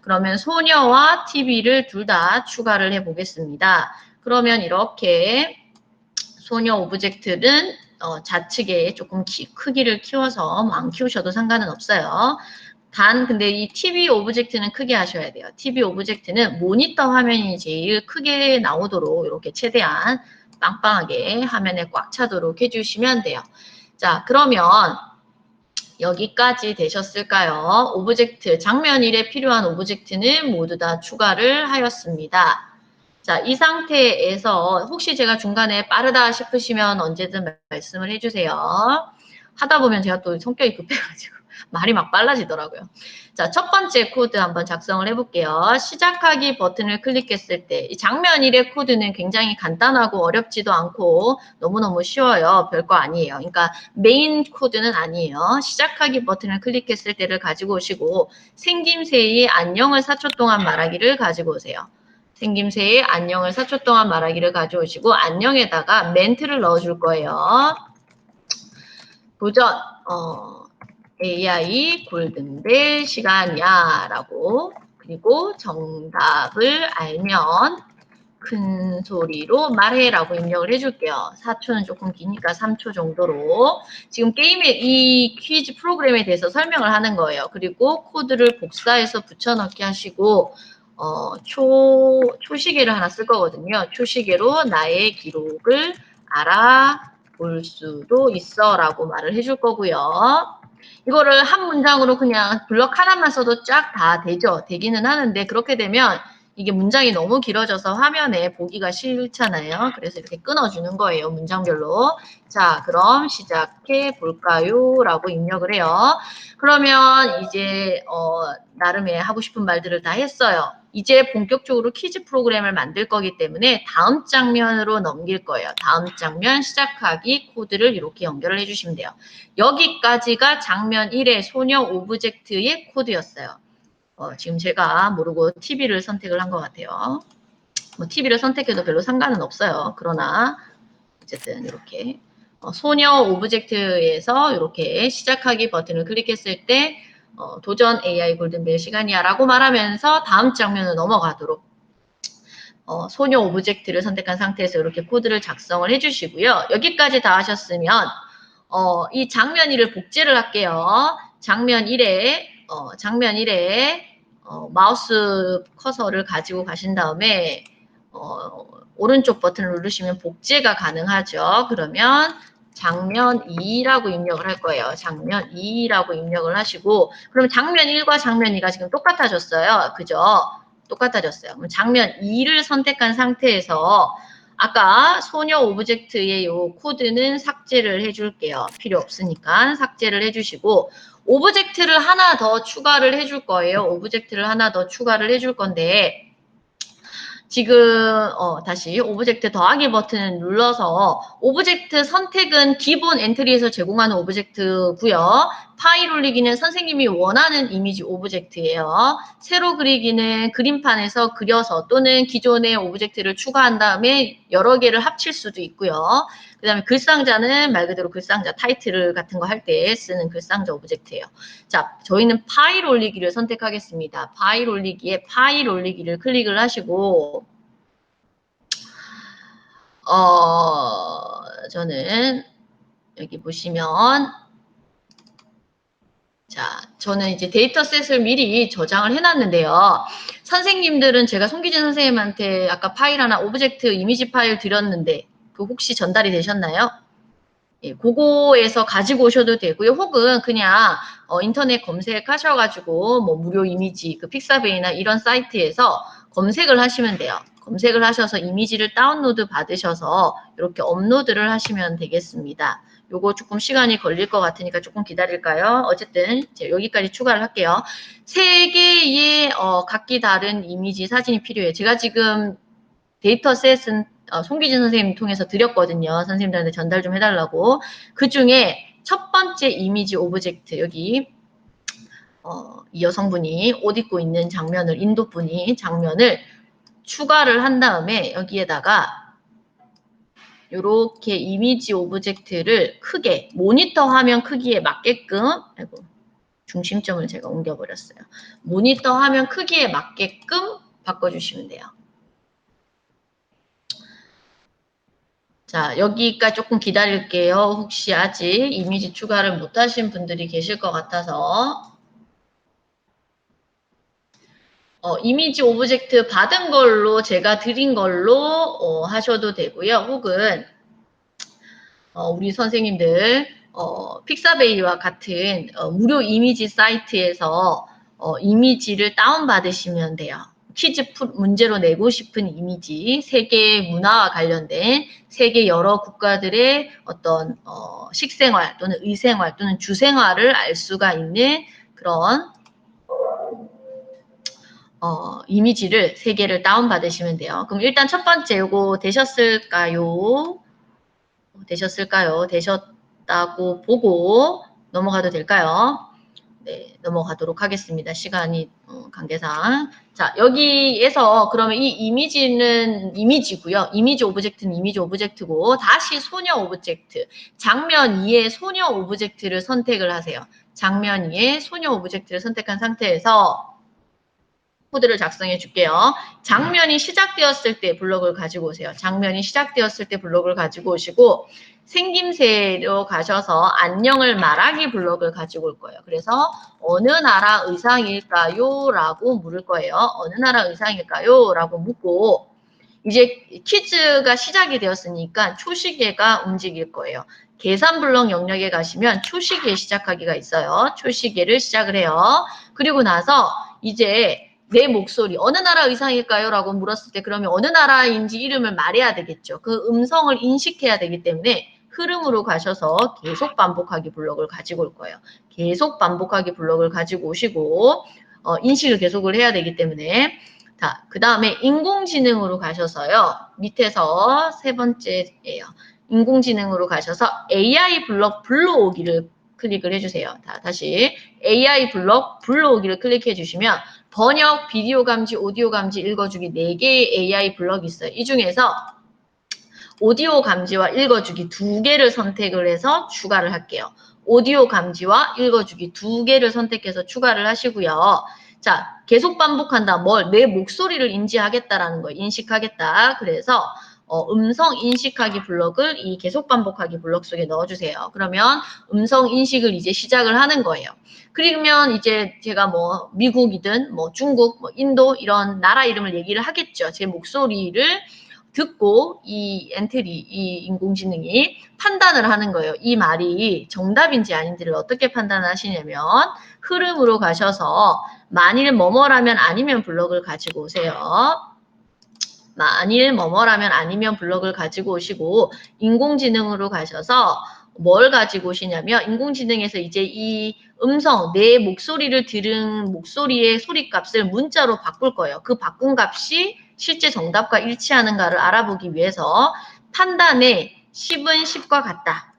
그러면 소녀와 TV를 둘 다 추가를 해 보겠습니다. 그러면 이렇게 소녀 오브젝트는 좌측에 조금 크기를 키워서 안 키우셔도 상관은 없어요. 근데 이 TV 오브젝트는 크게 하셔야 돼요. TV 오브젝트는 모니터 화면이 제일 크게 나오도록 이렇게 최대한 빵빵하게 화면에 꽉 차도록 해주시면 돼요. 자, 그러면 여기까지 되셨을까요? 오브젝트, 장면 1에 필요한 오브젝트는 모두 다 추가를 하였습니다. 자, 이 상태에서 혹시 제가 중간에 빠르다 싶으시면 언제든 말씀을 해주세요. 하다 보면 제가 또 성격이 급해가지고 말이 막 빨라지더라고요. 자, 첫 번째 코드 한번 작성을 해볼게요. 시작하기 버튼을 클릭했을 때 이 장면 1의 코드는 굉장히 간단하고 어렵지도 않고 너무너무 쉬워요. 별거 아니에요. 그러니까 메인 코드는 아니에요. 시작하기 버튼을 클릭했을 때를 가지고 오시고 생김새의 안녕을 4초 동안 말하기를 가지고 오세요. 생김새의 안녕을 4초 동안 말하기를 가져오시고 안녕에다가 멘트를 넣어줄 거예요. 도전, AI 골든벨 시간이야 라고 그리고 정답을 알면 큰 소리로 말해라고 입력을 해줄게요. 4초는 조금 기니까 3초 정도로 지금 게임의 이 퀴즈 프로그램에 대해서 설명을 하는 거예요. 그리고 코드를 복사해서 붙여넣기 하시고 초시계를 하나 쓸 거거든요. 초시계로 나의 기록을 알아볼 수도 있어 라고 말을 해줄 거고요. 이거를 한 문장으로 그냥 블럭 하나만 써도 쫙 다 되죠. 되기는 하는데 그렇게 되면 이게 문장이 너무 길어져서 화면에 보기가 싫잖아요. 그래서 이렇게 끊어주는 거예요. 문장별로. 자, 그럼 시작해 볼까요? 라고 입력을 해요. 그러면 이제 나름의 하고 싶은 말들을 다 했어요. 이제 본격적으로 퀴즈 프로그램을 만들 거기 때문에 다음 장면으로 넘길 거예요. 다음 장면 시작하기 코드를 이렇게 연결을 해주시면 돼요. 여기까지가 장면 1의 소녀 오브젝트의 코드였어요. 지금 제가 모르고 TV를 선택을 한 것 같아요. 뭐 TV를 선택해도 별로 상관은 없어요. 그러나 어쨌든 이렇게 소녀 오브젝트에서 이렇게 시작하기 버튼을 클릭했을 때 도전 AI 골든벨 시간이야 라고 말하면서 다음 장면으로 넘어가도록 소녀 오브젝트를 선택한 상태에서 이렇게 코드를 작성을 해주시고요. 여기까지 다 하셨으면 이 장면 1을 복제를 할게요. 장면 1에 마우스 커서를 가지고 가신 다음에 오른쪽 버튼을 누르시면 복제가 가능하죠. 그러면 장면 2라고 입력을 할 거예요. 장면 2라고 입력을 하시고 그럼 장면 1과 장면 2가 지금 똑같아졌어요. 그죠? 똑같아졌어요. 그럼 장면 2를 선택한 상태에서 아까 소녀 오브젝트의 요 코드는 삭제를 해줄게요. 필요 없으니까 삭제를 해주시고 오브젝트를 하나 더 추가를 해줄 거예요. 오브젝트를 하나 더 추가를 해줄 건데 지금 다시 오브젝트 더하기 버튼을 눌러서 오브젝트 선택은 기본 엔트리에서 제공하는 오브젝트고요. 파일 올리기는 선생님이 원하는 이미지 오브젝트예요. 세로 그리기는 그림판에서 그려서 또는 기존의 오브젝트를 추가한 다음에 여러 개를 합칠 수도 있고요. 그 다음에 글상자는 말 그대로 글상자 타이틀 같은 거 할 때 쓰는 글상자 오브젝트예요. 자, 저희는 파일 올리기를 선택하겠습니다. 파일 올리기에 파일 올리기를 클릭을 하시고 저는 여기 보시면 자, 저는 이제 데이터셋을 미리 저장을 해놨는데요. 선생님들은 제가 송기진 선생님한테 아까 파일 하나 오브젝트 이미지 파일 드렸는데 그 혹시 전달이 되셨나요? 예, 그거에서 가지고 오셔도 되고요. 혹은 그냥 인터넷 검색하셔가지고 뭐 무료 이미지 그 픽사베이나 이런 사이트에서 검색을 하시면 돼요. 검색을 하셔서 이미지를 다운로드 받으셔서 이렇게 업로드를 하시면 되겠습니다. 요거 조금 시간이 걸릴 것 같으니까 조금 기다릴까요? 어쨌든 여기까지 추가를 할게요. 3개의 각기 다른 이미지 사진이 필요해요. 제가 지금 데이터셋은 송기진 선생님 통해서 드렸거든요. 선생님들한테 전달 좀 해달라고. 그 중에 첫 번째 이미지 오브젝트 여기 이 여성분이 옷 입고 있는 장면을 인도분이 장면을 추가를 한 다음에 여기에다가 이렇게 이미지 오브젝트를 크게 모니터 화면 크기에 맞게끔 아이고, 중심점을 제가 옮겨버렸어요. 모니터 화면 크기에 맞게끔 바꿔주시면 돼요. 자, 여기까지 조금 기다릴게요. 혹시 아직 이미지 추가를 못 하신 분들이 계실 것 같아서. 이미지 오브젝트 받은 걸로 제가 드린 걸로 하셔도 되고요. 혹은 우리 선생님들 픽사베이와 같은 무료 이미지 사이트에서 이미지를 다운받으시면 돼요. 퀴즈 문제로 내고 싶은 이미지, 세계 문화와 관련된 세계 여러 국가들의 어떤 식생활 또는 의생활 또는 주생활을 알 수가 있는 그런 이미지를 3개를 다운받으시면 돼요. 그럼 일단 첫 번째 요거 되셨을까요? 되셨다고 보고 넘어가도 될까요? 네, 넘어가도록 하겠습니다. 시간이 관계상. 자, 여기에서 그러면 이 이미지는 이미지고요. 이미지 오브젝트는 이미지 오브젝트고 다시 소녀 오브젝트. 장면 2의 소녀 오브젝트를 선택을 하세요. 장면 2의 소녀 오브젝트를 선택한 상태에서 코드를 작성해 줄게요. 장면이 시작되었을 때 블록을 가지고 오세요. 장면이 시작되었을 때 블록을 가지고 오시고 생김새로 가셔서 안녕을 말하기 블록을 가지고 올 거예요. 그래서 어느 나라 의상일까요? 라고 물을 거예요. 어느 나라 의상일까요? 라고 묻고 이제 퀴즈가 시작이 되었으니까 초시계가 움직일 거예요. 계산 블록 영역에 가시면 초시계 시작하기가 있어요. 초시계를 시작을 해요. 그리고 나서 이제 내 목소리 어느 나라 의상일까요? 라고 물었을 때 그러면 어느 나라인지 이름을 말해야 되겠죠. 그 음성을 인식해야 되기 때문에 흐름으로 가셔서 계속 반복하기 블록을 가지고 올 거예요. 계속 반복하기 블록을 가지고 오시고 인식을 계속을 해야 되기 때문에 자, 그 다음에 인공지능으로 가셔서요. 밑에서 세 번째예요. 인공지능으로 가셔서 AI 블록 불러오기를 클릭을 해주세요. 다시 AI 블록 불러오기를 클릭해 주시면 번역, 비디오 감지, 오디오 감지, 읽어주기 4개의 AI 블럭이 있어요. 이 중에서 오디오 감지와 읽어주기 2개를 선택을 해서 추가를 할게요. 오디오 감지와 읽어주기 2개를 선택해서 추가를 하시고요. 자, 계속 반복한다. 내 목소리를 인지하겠다라는 거예요. 인식하겠다. 그래서 음성 인식하기 블럭을 이 계속 반복하기 블럭 속에 넣어주세요. 그러면 음성 인식을 이제 시작을 하는 거예요. 그러면 이제 제가 뭐 미국이든 뭐 중국, 뭐 인도 이런 나라 이름을 얘기를 하겠죠. 제 목소리를 듣고 이 인공지능이 판단을 하는 거예요. 이 말이 정답인지 아닌지를 어떻게 판단하시냐면 흐름으로 가셔서 만일 뭐뭐라면 아니면 블럭을 가지고 오세요. 만일 뭐뭐라면 아니면 블럭을 가지고 오시고 인공지능으로 가셔서 뭘 가지고 오시냐면 인공지능에서 이제 이 음성, 내 목소리를 들은 목소리의 소리값을 문자로 바꿀 거예요. 그 바꾼 값이 실제 정답과 일치하는가를 알아보기 위해서 판단에 10은 10과 같다.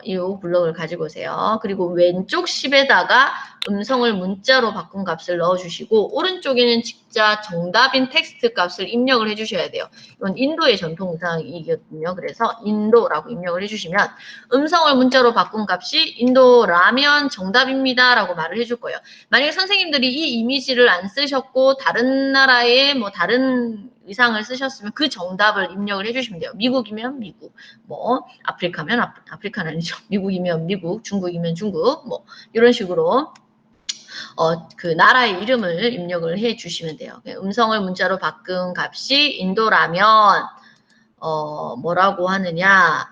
이 블럭을 가지고 오세요. 그리고 왼쪽 10에다가 음성을 문자로 바꾼 값을 넣어주시고 오른쪽에는 진짜 정답인 텍스트 값을 입력을 해주셔야 돼요. 이건 인도의 전통상이거든요. 그래서 인도라고 입력을 해주시면 음성을 문자로 바꾼 값이 인도라면 정답입니다. 라고 말을 해줄 거예요. 만약에 선생님들이 이 이미지를 안 쓰셨고 다른 나라의 뭐 다른 의상을 쓰셨으면 그 정답을 입력을 해주시면 돼요. 미국이면 미국, 뭐 아프리카면 아프리카는 아니죠. 미국이면 미국, 중국이면 중국, 뭐 이런 식으로 그 나라의 이름을 입력을 해주시면 돼요. 음성을 문자로 바꾼 값이 인도라면 뭐라고 하느냐?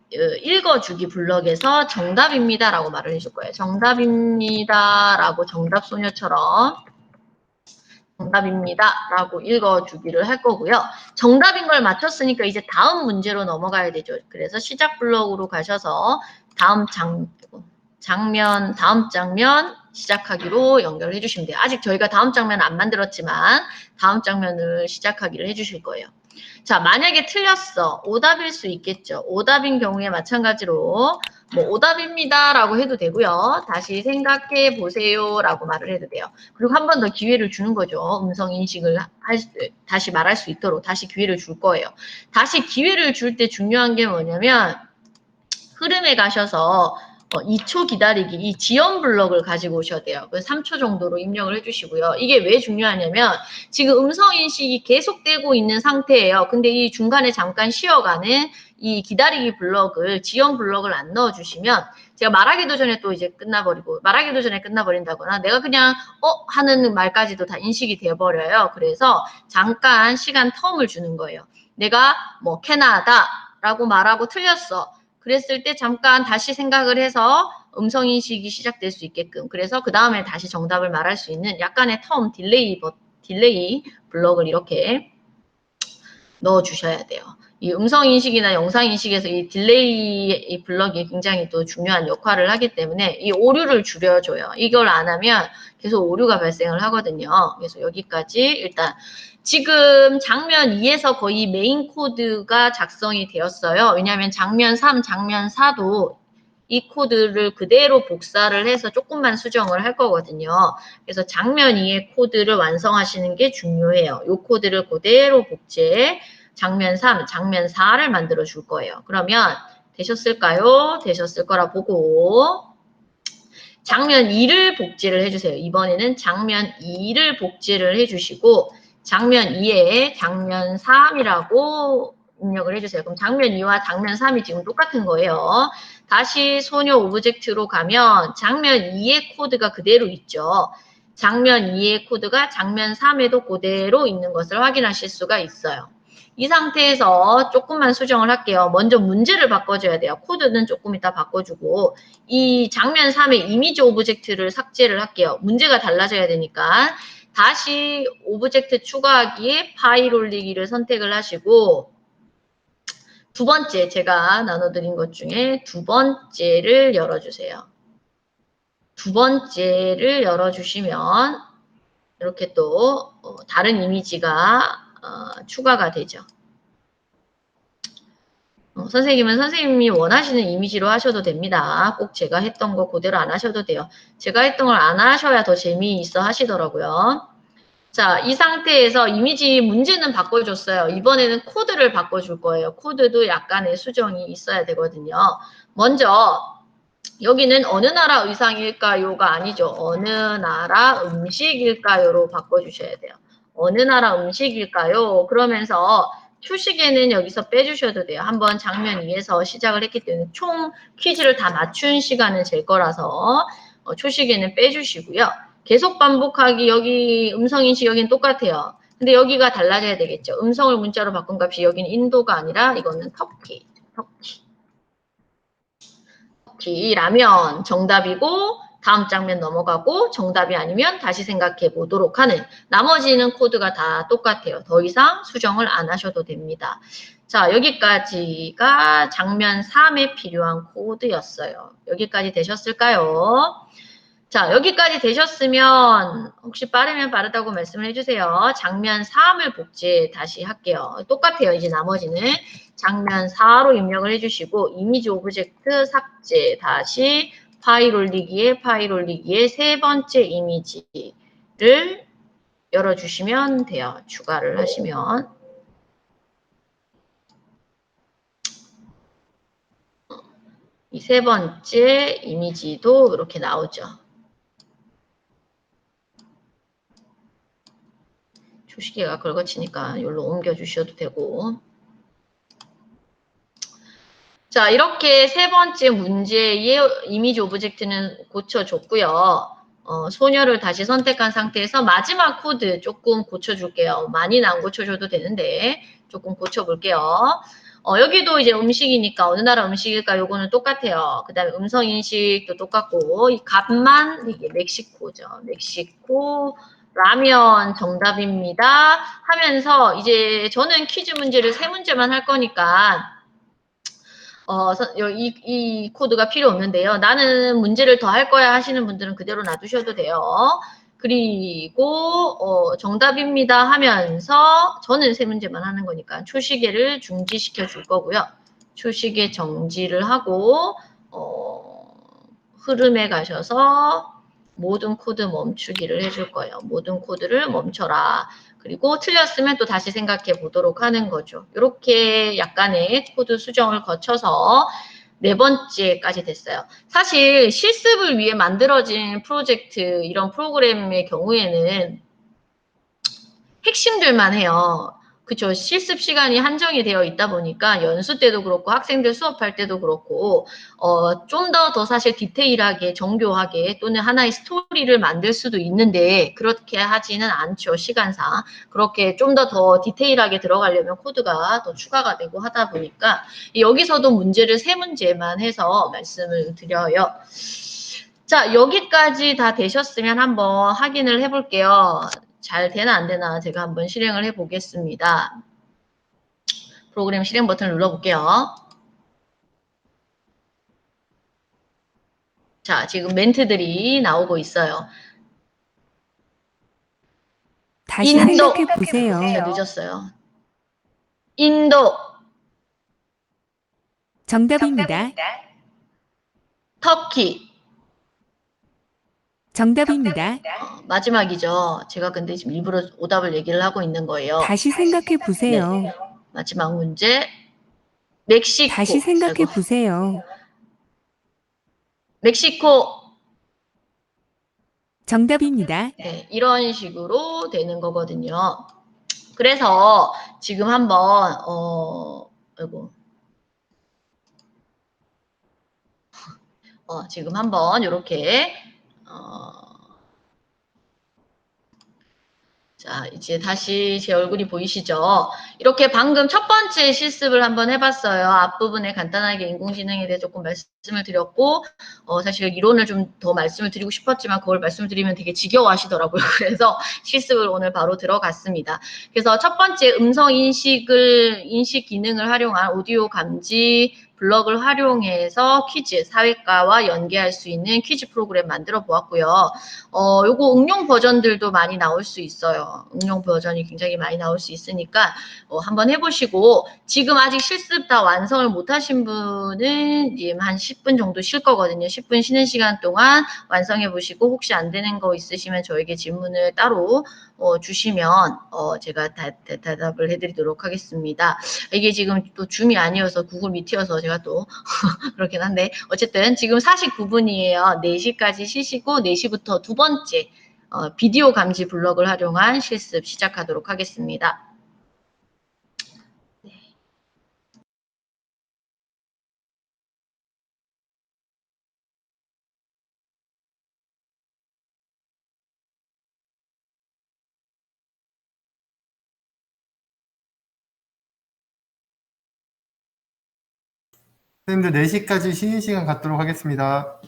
읽어주기 블럭에서 정답입니다라고 말을 해줄 거예요. 정답입니다라고 정답소녀처럼. 정답입니다. 라고 읽어주기를 할 거고요. 정답인 걸 맞췄으니까 이제 다음 문제로 넘어가야 되죠. 그래서 시작 블럭으로 가셔서 다음 장면 시작하기로 연결해 주시면 돼요. 아직 저희가 다음 장면 안 만들었지만 다음 장면을 시작하기를 해주실 거예요. 자, 만약에 틀렸어. 오답일 수 있겠죠. 오답인 경우에 마찬가지로 뭐 오답입니다 라고 해도 되고요. 다시 생각해 보세요 라고 말을 해도 돼요. 그리고 한 번 더 기회를 주는 거죠. 음성 인식을 다시 말할 수 있도록 다시 기회를 줄 거예요. 다시 기회를 줄 때 중요한 게 뭐냐면 흐름에 가셔서 2초 기다리기, 이 지연 블럭을 가지고 오셔야 돼요. 그래서 3초 정도로 입력을 해주시고요. 이게 왜 중요하냐면 지금 음성 인식이 계속되고 있는 상태예요. 근데 이 중간에 잠깐 쉬어가는 이 기다리기 블럭을, 지연 블럭을 안 넣어주시면 제가 말하기도 전에 또 이제 끝나버리고 말하기도 전에 끝나버린다거나 내가 그냥 하는 말까지도 다 인식이 돼버려요. 그래서 잠깐 시간 텀을 주는 거예요. 내가 뭐 캐나다라고 말하고 틀렸어. 그랬을 때 잠깐 다시 생각을 해서 음성인식이 시작될 수 있게끔 그래서 그 다음에 다시 정답을 말할 수 있는 약간의 텀 딜레이 블럭을 이렇게 넣어주셔야 돼요. 이 음성인식이나 영상인식에서 이 딜레이 블럭이 굉장히 또 중요한 역할을 하기 때문에 이 오류를 줄여줘요. 이걸 안 하면 계속 오류가 발생을 하거든요. 그래서 여기까지 일단 지금 장면 2에서 거의 메인 코드가 작성이 되었어요. 왜냐하면 장면 3, 장면 4도 이 코드를 그대로 복사를 해서 조금만 수정을 할 거거든요. 그래서 장면 2의 코드를 완성하시는 게 중요해요. 이 코드를 그대로 복제해 장면 3, 장면 4를 만들어 줄 거예요. 그러면 되셨을까요? 되셨을 거라 보고 장면 2를 복제를 해주세요. 이번에는 장면 2를 복제를 해주시고 장면 2에 장면 3이라고 입력을 해주세요. 그럼 장면 2와 장면 3이 지금 똑같은 거예요. 다시 소녀 오브젝트로 가면 장면 2의 코드가 그대로 있죠. 장면 2의 코드가 장면 3에도 그대로 있는 것을 확인하실 수가 있어요. 이 상태에서 조금만 수정을 할게요. 먼저 문제를 바꿔줘야 돼요. 코드는 조금 이따 바꿔주고 이 장면 3의 이미지 오브젝트를 삭제를 할게요. 문제가 달라져야 되니까 다시 오브젝트 추가하기에 파일 올리기를 선택을 하시고 두 번째 제가 나눠드린 것 중에 두 번째를 열어주세요. 두 번째를 열어주시면 이렇게 또 다른 이미지가 추가가 되죠. 선생님은 선생님이 원하시는 이미지로 하셔도 됩니다. 꼭 제가 했던 거 그대로 안 하셔도 돼요. 제가 했던 걸 안 하셔야 더 재미있어 하시더라고요. 자, 이 상태에서 이미지 문제는 바꿔줬어요. 이번에는 코드를 바꿔줄 거예요. 코드도 약간의 수정이 있어야 되거든요. 먼저 여기는 어느 나라 의상일까요가 아니죠. 어느 나라 음식일까요로 바꿔주셔야 돼요. 어느 나라 음식일까요? 그러면서 초식에는 여기서 빼주셔도 돼요. 한번 장면 2에서 시작을 했기 때문에 총 퀴즈를 다 맞춘 시간은 제 거라서 초식에는 빼주시고요. 계속 반복하기 여기 음성인식 여기는 똑같아요. 근데 여기가 달라져야 되겠죠. 음성을 문자로 바꾼 값이 여기는 인도가 아니라 이거는 터키. 라면 정답이고 다음 장면 넘어가고 정답이 아니면 다시 생각해 보도록 하는 나머지는 코드가 다 똑같아요. 더 이상 수정을 안 하셔도 됩니다. 자, 여기까지가 장면 3에 필요한 코드였어요. 여기까지 되셨을까요? 자, 여기까지 되셨으면 혹시 빠르면 빠르다고 말씀을 해주세요. 장면 3을 복제 다시 할게요. 똑같아요. 이제 나머지는 장면 4로 입력을 해주시고 이미지 오브젝트 삭제 다시 파일 올리기에 세 번째 이미지를 열어주시면 돼요. 추가를 하시면 이 세 번째 이미지도 이렇게 나오죠. 초시계가 긁어치니까 여기로 옮겨주셔도 되고 자, 이렇게 세 번째 문제의 이미지 오브젝트는 고쳐줬고요. 소녀를 다시 선택한 상태에서 마지막 코드 조금 고쳐줄게요. 많이는 안 고쳐줘도 되는데 조금 고쳐볼게요. 여기도 이제 음식이니까 어느 나라 음식일까 요거는 똑같아요. 그 다음에 음성인식도 똑같고 이 값만 이게 멕시코죠. 멕시코 라면 정답입니다. 하면서 이제 저는 퀴즈 문제를 세 문제만 할 거니까 이 코드가 필요 없는데요. 나는 문제를 더 할 거야 하시는 분들은 그대로 놔두셔도 돼요. 그리고 정답입니다 하면서 저는 세 문제만 하는 거니까 초시계를 중지시켜 줄 거고요. 초시계 정지를 하고 흐름에 가셔서 모든 코드 멈추기를 해줄 거예요. 모든 코드를 멈춰라. 그리고 틀렸으면 또 다시 생각해 보도록 하는 거죠. 이렇게 약간의 코드 수정을 거쳐서 네 번째까지 됐어요. 사실 실습을 위해 만들어진 프로젝트, 이런 프로그램의 경우에는 핵심들만 해요. 그쵸. 실습 시간이 한정이 되어 있다 보니까 연수 때도 그렇고 학생들 수업할 때도 그렇고 좀 더 사실 디테일하게 정교하게 또는 하나의 스토리를 만들 수도 있는데 그렇게 하지는 않죠. 시간상. 그렇게 좀 더 디테일하게 들어가려면 코드가 더 추가가 되고 하다 보니까 여기서도 문제를 세 문제만 해서 말씀을 드려요. 자, 여기까지 다 되셨으면 한번 확인을 해볼게요. 잘 되나 안 되나 제가 한번 실행을 해보겠습니다. 프로그램 실행 버튼을 눌러볼게요. 자, 지금 멘트들이 나오고 있어요. 다시 인도. 생각해 보세요. 늦었어요. 인도, 정답입니다. 터키. 정답입니다. 마지막이죠. 제가 근데 지금 일부러 오답을 얘기를 하고 있는 거예요. 다시 생각해 보세요. 마지막 문제. 멕시코. 다시 생각해 아이고, 보세요. 멕시코. 정답입니다. 네, 이런 식으로 되는 거거든요. 그래서 지금 한번 아이고. 지금 한번 이렇게 자, 이제 다시 제 얼굴이 보이시죠? 이렇게 방금 첫 번째 실습을 한번 해봤어요. 앞부분에 간단하게 인공지능에 대해 조금 말씀을 드렸고, 사실 이론을 좀 더 말씀을 드리고 싶었지만 그걸 말씀을 드리면 되게 지겨워하시더라고요. 그래서 실습을 오늘 바로 들어갔습니다. 그래서 첫 번째 인식 기능을 활용한 오디오 감지 블럭을 활용해서 퀴즈, 사회과와 연계할 수 있는 퀴즈 프로그램 만들어 보았고요. 요거 응용 버전들도 많이 나올 수 있어요. 응용 버전이 굉장히 많이 나올 수 있으니까 한번 해보시고 지금 아직 실습 다 완성을 못하신 분은 지금 한 10분 정도 쉴 거거든요. 10분 쉬는 시간 동안 완성해 보시고 혹시 안 되는 거 있으시면 저에게 질문을 따로 주시면 제가 대답을 해드리도록 하겠습니다. 이게 지금 또 줌이 아니어서 구글 미트여서 제가 또 그렇긴 한데 어쨌든 지금 49분이에요. 4시까지 쉬시고 4시부터 두 번째 비디오 감지 블럭을 활용한 실습 시작하도록 하겠습니다. 선생님들 4시까지 쉬는 시간 갖도록 하겠습니다.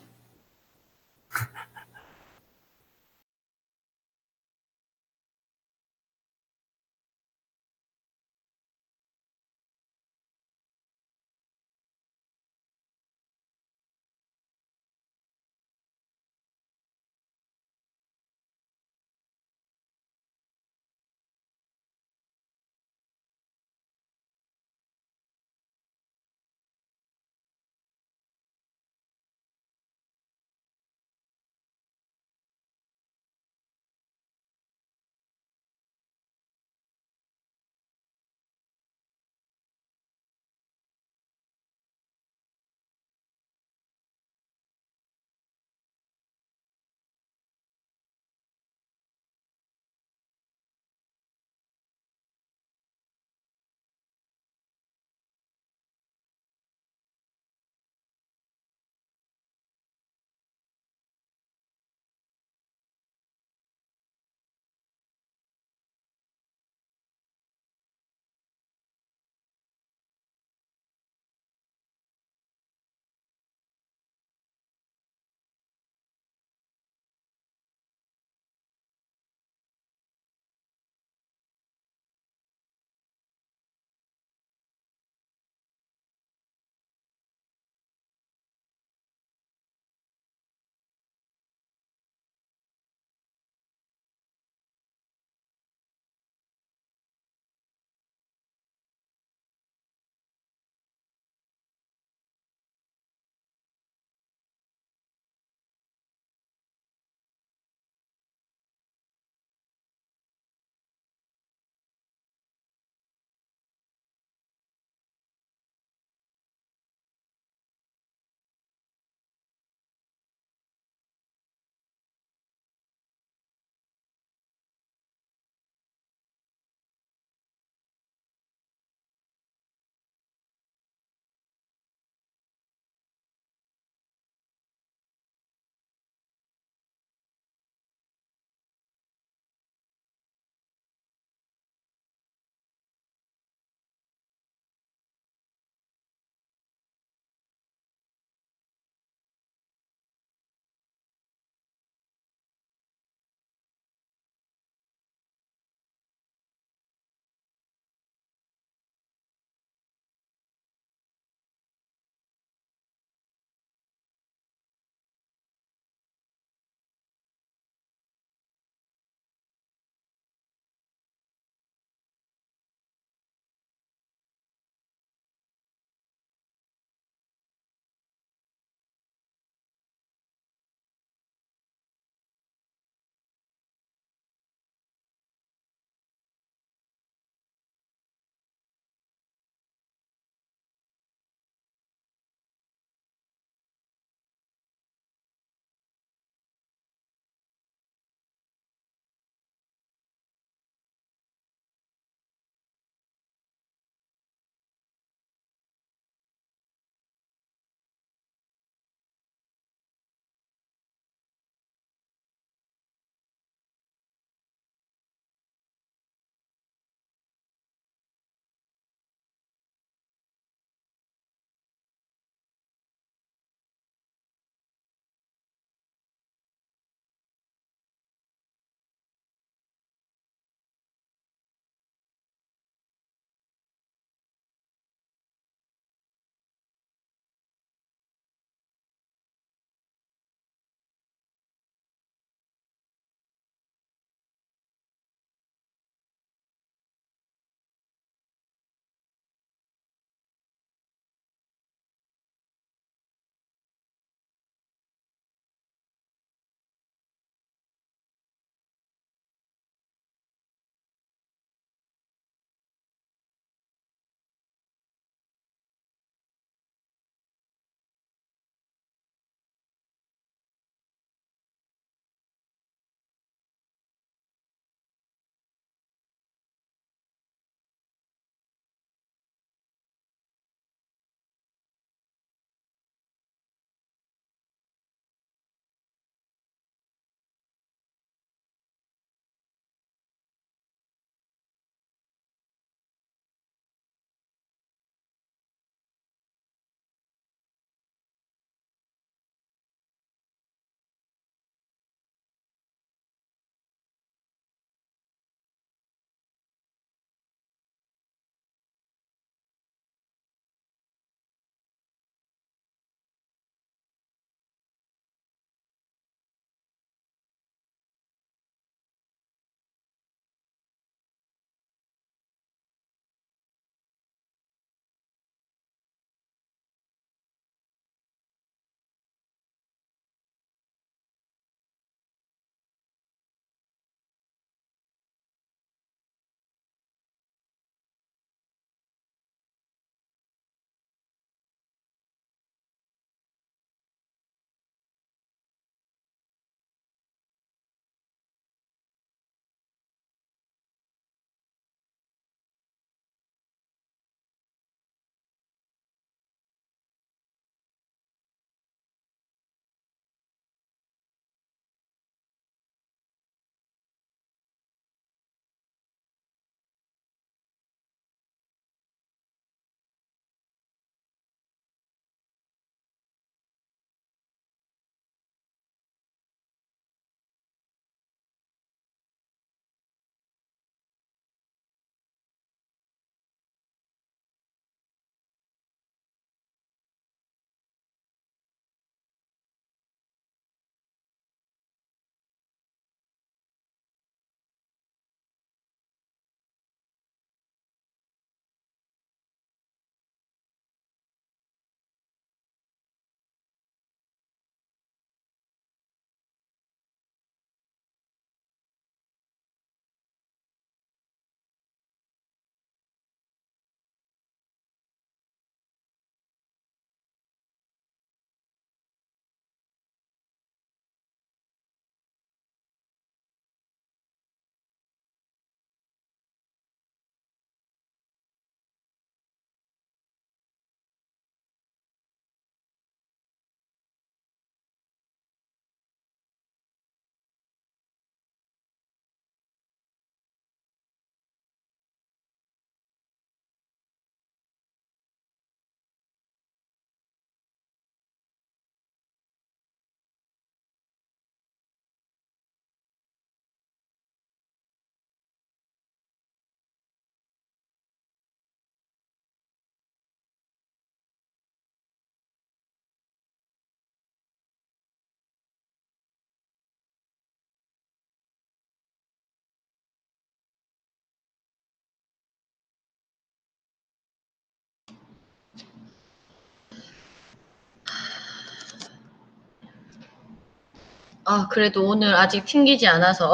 그래도 오늘 아직 튕기지 않아서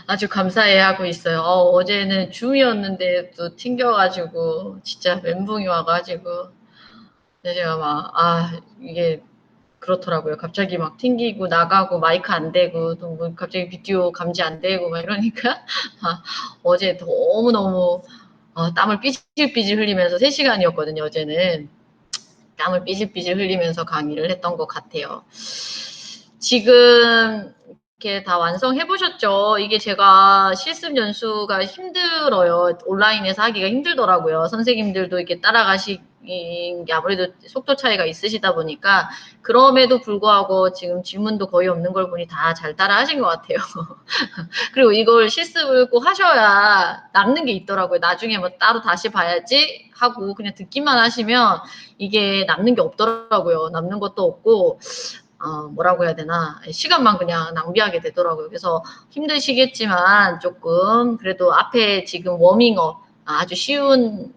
아주 감사해 하고 있어요. 어제는 줌이었는데 또 튕겨가지고 진짜 멘붕이 와가지고 제가 막 이게 그렇더라고요. 갑자기 막 튕기고 나가고 마이크 안 되고 또 뭐 갑자기 비디오 감지 안 되고 막 이러니까 어제 너무너무 땀을 삐질삐질 흘리면서 3시간이었거든요. 어제는 땀을 삐질삐질 흘리면서 강의를 했던 것 같아요. 지금 이렇게 다 완성해 보셨죠? 이게 제가 실습 연수가 힘들어요. 온라인에서 하기가 힘들더라고요. 선생님들도 이렇게 따라가시기 아무래도 속도 차이가 있으시다 보니까 그럼에도 불구하고 지금 질문도 거의 없는 걸 보니 다 잘 따라 하신 것 같아요. 그리고 이걸 실습을 꼭 하셔야 남는 게 있더라고요. 나중에 뭐 따로 다시 봐야지 하고 그냥 듣기만 하시면 이게 남는 게 없더라고요. 남는 것도 없고 뭐라고 해야 되나 시간만 그냥 낭비하게 되더라고요. 그래서 힘드시겠지만 조금 그래도 앞에 지금 워밍업 아주 쉬운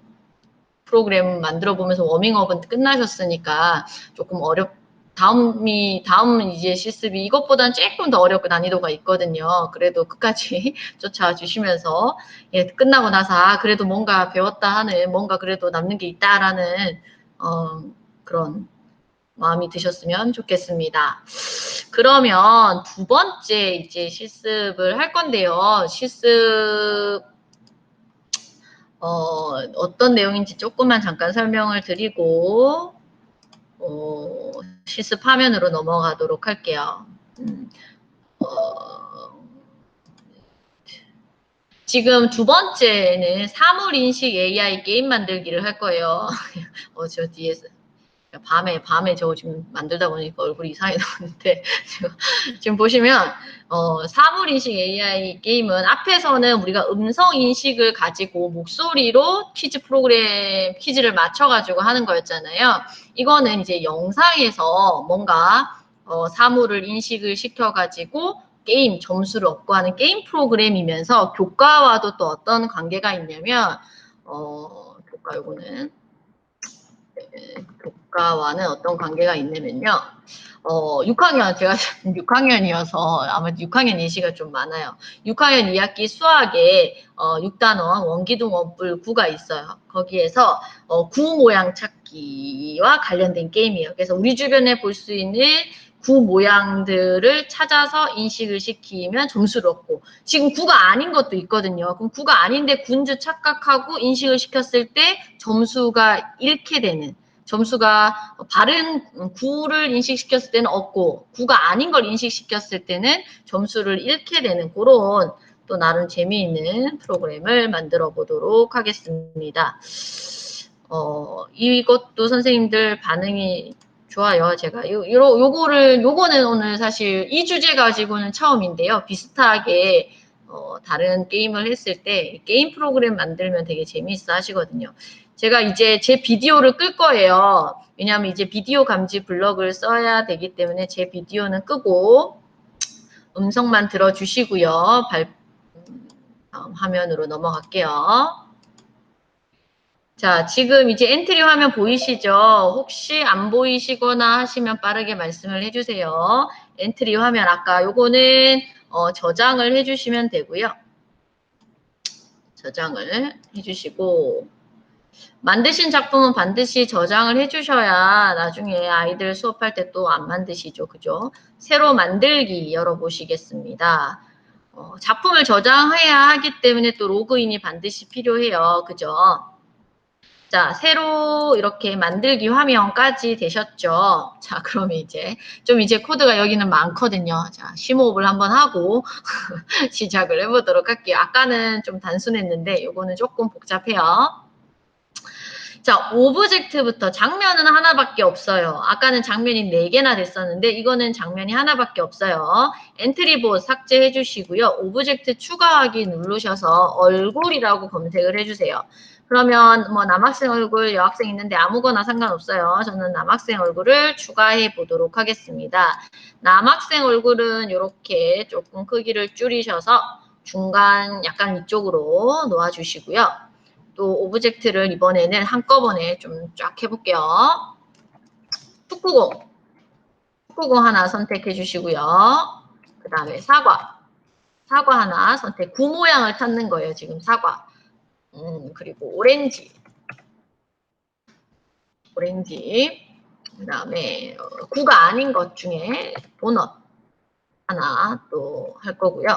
프로그램 만들어 보면서 워밍업은 끝나셨으니까 조금 다음 이제 실습이 이것보다는 조금 더 어렵고 난이도가 있거든요. 그래도 끝까지 쫓아주시면서 끝나고 나서 그래도 뭔가 배웠다 하는 뭔가 그래도 남는 게 있다라는 그런 마음이 드셨으면 좋겠습니다. 그러면 두 번째 이제 실습을 할 건데요. 실습 어떤 내용인지 조금만 잠깐 설명을 드리고 실습 화면으로 넘어가도록 할게요. 지금 두 번째는 사물인식 AI 게임 만들기를 할 거예요. 저 뒤에서 밤에 저 지금 만들다 보니까 얼굴이 이상하게 나오는데 지금 보시면 사물인식 AI 게임은 앞에서는 우리가 음성인식을 가지고 목소리로 퀴즈를 맞춰가지고 하는 거였잖아요. 이거는 이제 영상에서 뭔가 사물을 인식을 시켜가지고 게임 점수를 얻고 하는 게임 프로그램이면서 교과와도 또 어떤 관계가 있냐면 교과 요거는 교과와는 어떤 관계가 있냐면요. 6학년, 제가 6학년이어서 아마 6학년 예시가 좀 많아요. 6학년 2학기 수학에 6단원 원기둥 원뿔 9가 있어요. 거기에서 9 모양 찾기와 관련된 게임이에요. 그래서 우리 주변에 볼 수 있는 9 모양들을 찾아서 인식을 시키면 점수를 얻고 지금 9가 아닌 것도 있거든요. 그럼 9가 아닌데 9인 줄 착각하고 인식을 시켰을 때 점수가 잃게 되는 점수가 바른 9를 인식시켰을 때는 없고 9가 아닌 걸 인식시켰을 때는 점수를 잃게 되는 그런 또 나름 재미있는 프로그램을 만들어 보도록 하겠습니다. 이것도 선생님들 반응이 좋아요. 제가 요거는 오늘 사실 이 주제 가지고는 처음인데요. 비슷하게 다른 게임을 했을 때 게임 프로그램 만들면 되게 재미있어 하시거든요. 제가 이제 제 비디오를 끌 거예요. 왜냐하면 이제 비디오 감지 블럭을 써야 되기 때문에 제 비디오는 끄고 음성만 들어주시고요. 다음 화면으로 넘어갈게요. 자, 지금 이제 엔트리 화면 보이시죠? 혹시 안 보이시거나 하시면 빠르게 말씀을 해주세요. 엔트리 화면 아까 요거는 저장을 해주시면 되고요. 저장을 해주시고 만드신 작품은 반드시 저장을 해주셔야 나중에 아이들 수업할 때 또 안 만드시죠. 그죠? 새로 만들기 열어보시겠습니다. 작품을 저장해야 하기 때문에 또 로그인이 반드시 필요해요. 그죠? 자, 새로 이렇게 만들기 화면까지 되셨죠? 자, 그러면 이제 코드가 여기는 많거든요. 자, 심호흡을 한번 하고 시작을 해보도록 할게요. 아까는 좀 단순했는데 요거는 조금 복잡해요. 자, 오브젝트부터 장면은 하나밖에 없어요. 아까는 장면이 4개나 됐었는데 이거는 장면이 하나밖에 없어요. 엔트리봇 삭제해 주시고요. 오브젝트 추가하기 누르셔서 얼굴이라고 검색을 해주세요. 그러면 뭐 남학생 얼굴, 여학생 있는데 아무거나 상관없어요. 저는 남학생 얼굴을 추가해 보도록 하겠습니다. 남학생 얼굴은 이렇게 조금 크기를 줄이셔서 중간 약간 이쪽으로 놓아주시고요. 또 오브젝트를 이번에는 한꺼번에 좀 쫙 해볼게요. 축구공. 축구공 하나 선택해 주시고요. 그 다음에 사과 하나 선택. 구 모양을 찾는 거예요. 지금 사과. 그리고 오렌지. 그 다음에 구가 아닌 것 중에 도넛 하나 또 할 거고요.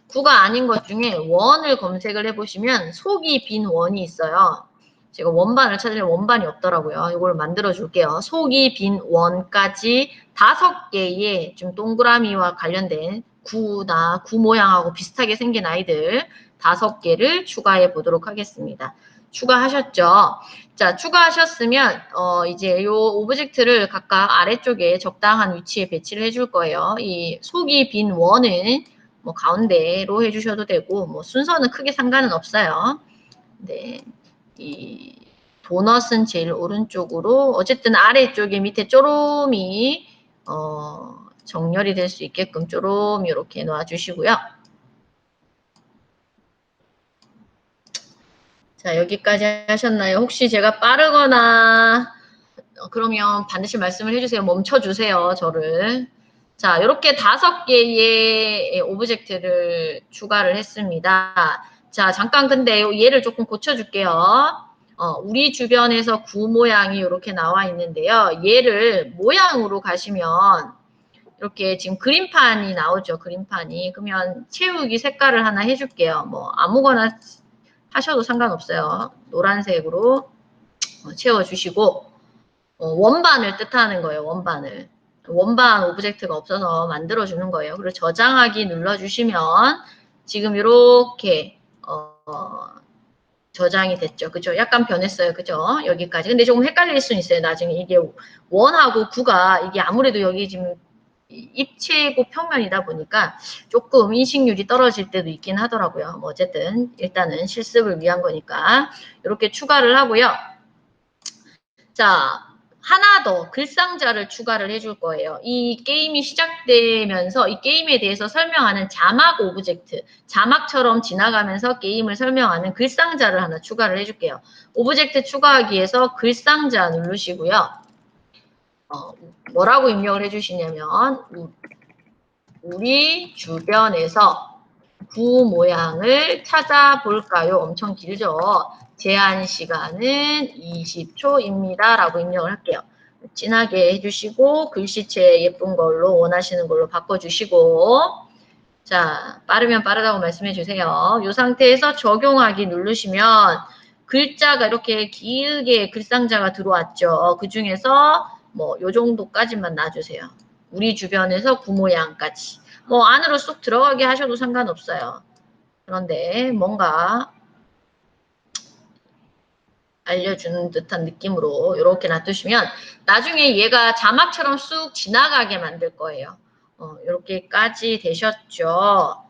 구가 아닌 것 중에 원을 검색을 해보시면 속이 빈 원이 있어요. 제가 원반을 찾으려면 원반이 없더라고요. 이걸 만들어 줄게요. 속이 빈 원까지 5개의 좀 동그라미와 관련된 구나 구 모양하고 비슷하게 생긴 아이들 5개를 추가해 보도록 하겠습니다. 추가하셨죠? 자, 추가하셨으면 이제 요 오브젝트를 각각 아래쪽에 적당한 위치에 배치를 해줄 거예요. 이 속이 빈 원은 뭐 가운데로 해주셔도 되고 뭐 순서는 크게 상관은 없어요. 네, 이 도넛은 제일 오른쪽으로 어쨌든 아래쪽에 밑에 쪼롬이 정렬이 될 수 있게끔 쪼롬 이렇게 놔주시고요. 자, 여기까지 하셨나요? 혹시 제가 빠르거나 그러면 반드시 말씀을 해주세요. 멈춰주세요, 저를. 자, 이렇게 5개의 오브젝트를 추가를 했습니다. 자, 잠깐 근데 얘를 조금 고쳐줄게요. 우리 주변에서 구 모양이 이렇게 나와 있는데요. 얘를 모양으로 가시면 이렇게 지금 그림판이 나오죠. 그림판이. 그러면 채우기 색깔을 하나 해줄게요. 뭐 아무거나 하셔도 상관없어요. 노란색으로 채워주시고 원반을 뜻하는 거예요. 원반을. 원반 오브젝트가 없어서 만들어주는 거예요. 그리고 저장하기 눌러주시면 지금 이렇게 저장이 됐죠. 그죠? 약간 변했어요. 그죠? 여기까지. 근데 조금 헷갈릴 수는 있어요. 나중에 이게 원하고 구가 이게 아무래도 여기 지금 입체고 평면이다 보니까 조금 인식률이 떨어질 때도 있긴 하더라고요. 뭐 어쨌든 일단은 실습을 위한 거니까 이렇게 추가를 하고요. 자, 하나 더 글상자를 추가를 해줄 거예요. 이 게임이 시작되면서 이 게임에 대해서 설명하는 자막 오브젝트, 자막처럼 지나가면서 게임을 설명하는 글상자를 하나 추가를 해줄게요. 오브젝트 추가하기 위해서 글상자 누르시고요. 뭐라고 입력을 해주시냐면 우리 주변에서 구 모양을 찾아볼까요? 엄청 길죠? 제한 시간은 20초입니다. 라고 입력을 할게요. 진하게 해주시고 글씨체 예쁜 걸로 원하시는 걸로 바꿔주시고 자, 빠르면 빠르다고 말씀해 주세요. 이 상태에서 적용하기 누르시면 글자가 이렇게 길게 글상자가 들어왔죠. 그 중에서 뭐 요 정도까지만 놔주세요. 우리 주변에서 구 모양까지. 뭐 안으로 쏙 들어가게 하셔도 상관없어요. 그런데 뭔가 알려주는 듯한 느낌으로 이렇게 놔두시면 나중에 얘가 자막처럼 쑥 지나가게 만들 거예요. 이렇게까지 되셨죠.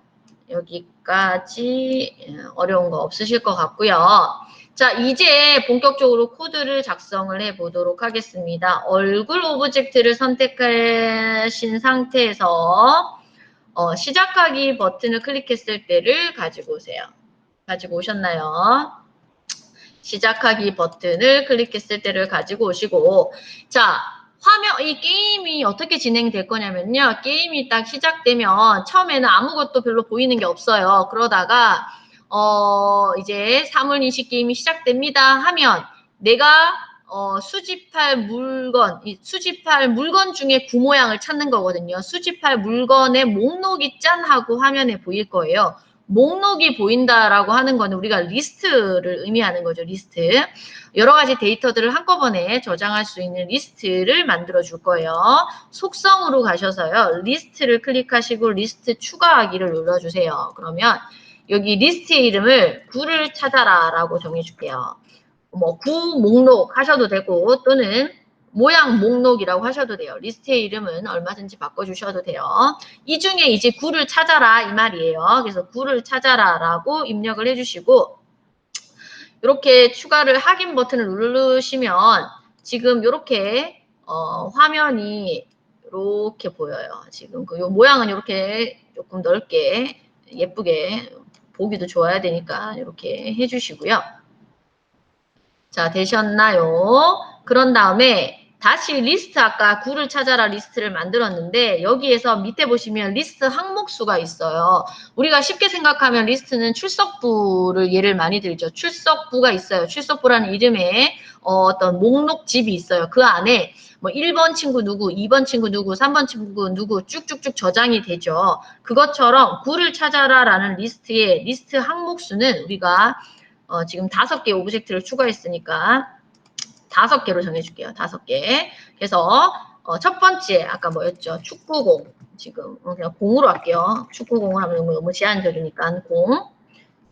여기까지 어려운 거 없으실 것 같고요. 자, 이제 본격적으로 코드를 작성을 해 보도록 하겠습니다. 얼굴 오브젝트를 선택하신 상태에서 시작하기 버튼을 클릭했을 때를 가지고 오세요. 가지고 오셨나요? 시작하기 버튼을 클릭했을 때를 가지고 오시고 자, 화면 이 게임이 어떻게 진행될 거냐면요. 게임이 딱 시작되면 처음에는 아무것도 별로 보이는 게 없어요. 그러다가 이제 사물인식 게임이 시작됩니다 하면 내가 수집할 물건 중에 구 모양을 찾는 거거든요. 수집할 물건의 목록이 짠 하고 화면에 보일 거예요. 목록이 보인다라고 하는 거는 우리가 리스트를 의미하는 거죠. 리스트. 여러 가지 데이터들을 한꺼번에 저장할 수 있는 리스트를 만들어 줄 거예요. 속성으로 가셔서요. 리스트를 클릭하시고 리스트 추가하기를 눌러주세요. 그러면 여기 리스트의 이름을 구를 찾아라 라고 정해줄게요. 뭐 구 목록 하셔도 되고 또는 모양 목록이라고 하셔도 돼요. 리스트의 이름은 얼마든지 바꿔주셔도 돼요. 이 중에 이제 구를 찾아라 이 말이에요. 그래서 구를 찾아라 라고 입력을 해주시고 이렇게 추가를 확인 버튼을 누르시면 지금 이렇게 화면이 이렇게 보여요. 지금 그 모양은 이렇게 조금 넓게 예쁘게 보기도 좋아야 되니까 이렇게 해주시고요. 자, 되셨나요? 그런 다음에 다시 리스트 아까 구를 찾아라 리스트를 만들었는데 여기에서 밑에 보시면 리스트 항목수가 있어요. 우리가 쉽게 생각하면 리스트는 출석부를 예를 많이 들죠. 출석부가 있어요. 출석부라는 이름의 어떤 목록집이 있어요. 그 안에 뭐 1번 친구 누구, 2번 친구 누구, 3번 친구 누구 쭉쭉쭉 저장이 되죠. 그것처럼 구를 찾아라라는 리스트의 리스트 항목수는 우리가 지금 5개 오브젝트를 추가했으니까 5개로 정해줄게요. 5개. 그래서 첫 번째 아까 뭐였죠? 축구공. 지금 그냥 공으로 할게요. 축구공을 하면 너무 제한적이니까 공.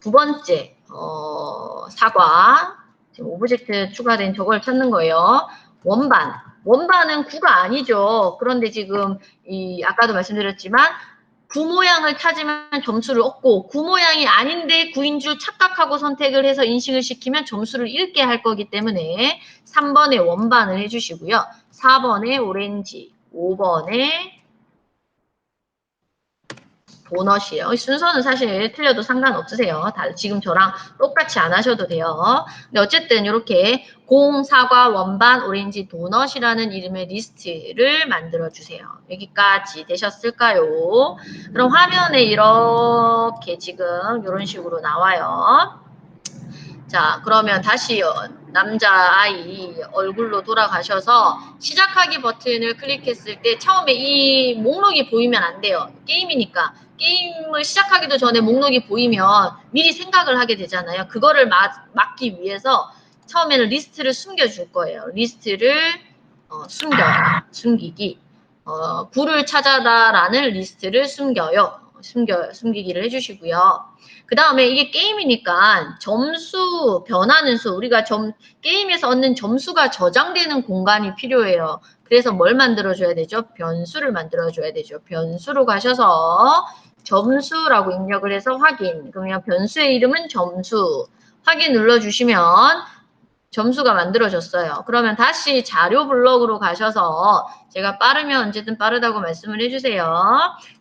두 번째 사과. 지금 오브젝트 추가된 저걸 찾는 거예요. 원반. 원반은 구가 아니죠. 그런데 지금 아까도 말씀드렸지만 구 모양을 찾으면 점수를 얻고 구 모양이 아닌데 구인 줄 착각하고 선택을 해서 인식을 시키면 점수를 잃게 할 거기 때문에 3번에 원반을 해주시고요. 4번에 오렌지, 5번에 도넛이에요. 순서는 사실 틀려도 상관없으세요. 지금 저랑 똑같이 안 하셔도 돼요. 근데 어쨌든 이렇게 공, 사과, 원반, 오렌지, 도넛이라는 이름의 리스트를 만들어주세요. 여기까지 되셨을까요? 그럼 화면에 이렇게 지금 이런 식으로 나와요. 자, 그러면 다시 남자아이 얼굴로 돌아가셔서 시작하기 버튼을 클릭했을 때 처음에 이 목록이 보이면 안 돼요. 게임이니까. 게임을 시작하기도 전에 목록이 보이면 미리 생각을 하게 되잖아요. 그거를 막기 위해서 처음에는 리스트를 숨겨줄 거예요. 리스트를 숨기기. 구를 찾아다라는 리스트를 숨기기를 해주시고요. 그 다음에 이게 게임이니까 점수 변하는 수, 우리가 게임에서 얻는 점수가 저장되는 공간이 필요해요. 그래서 뭘 만들어줘야 되죠? 변수를 만들어줘야 되죠. 변수로 가셔서 점수라고 입력을 해서 확인. 그러면 변수의 이름은 점수. 확인 눌러주시면 점수가 만들어졌어요. 그러면 다시 자료 블록으로 가셔서 제가 빠르면 언제든 빠르다고 말씀을 해주세요.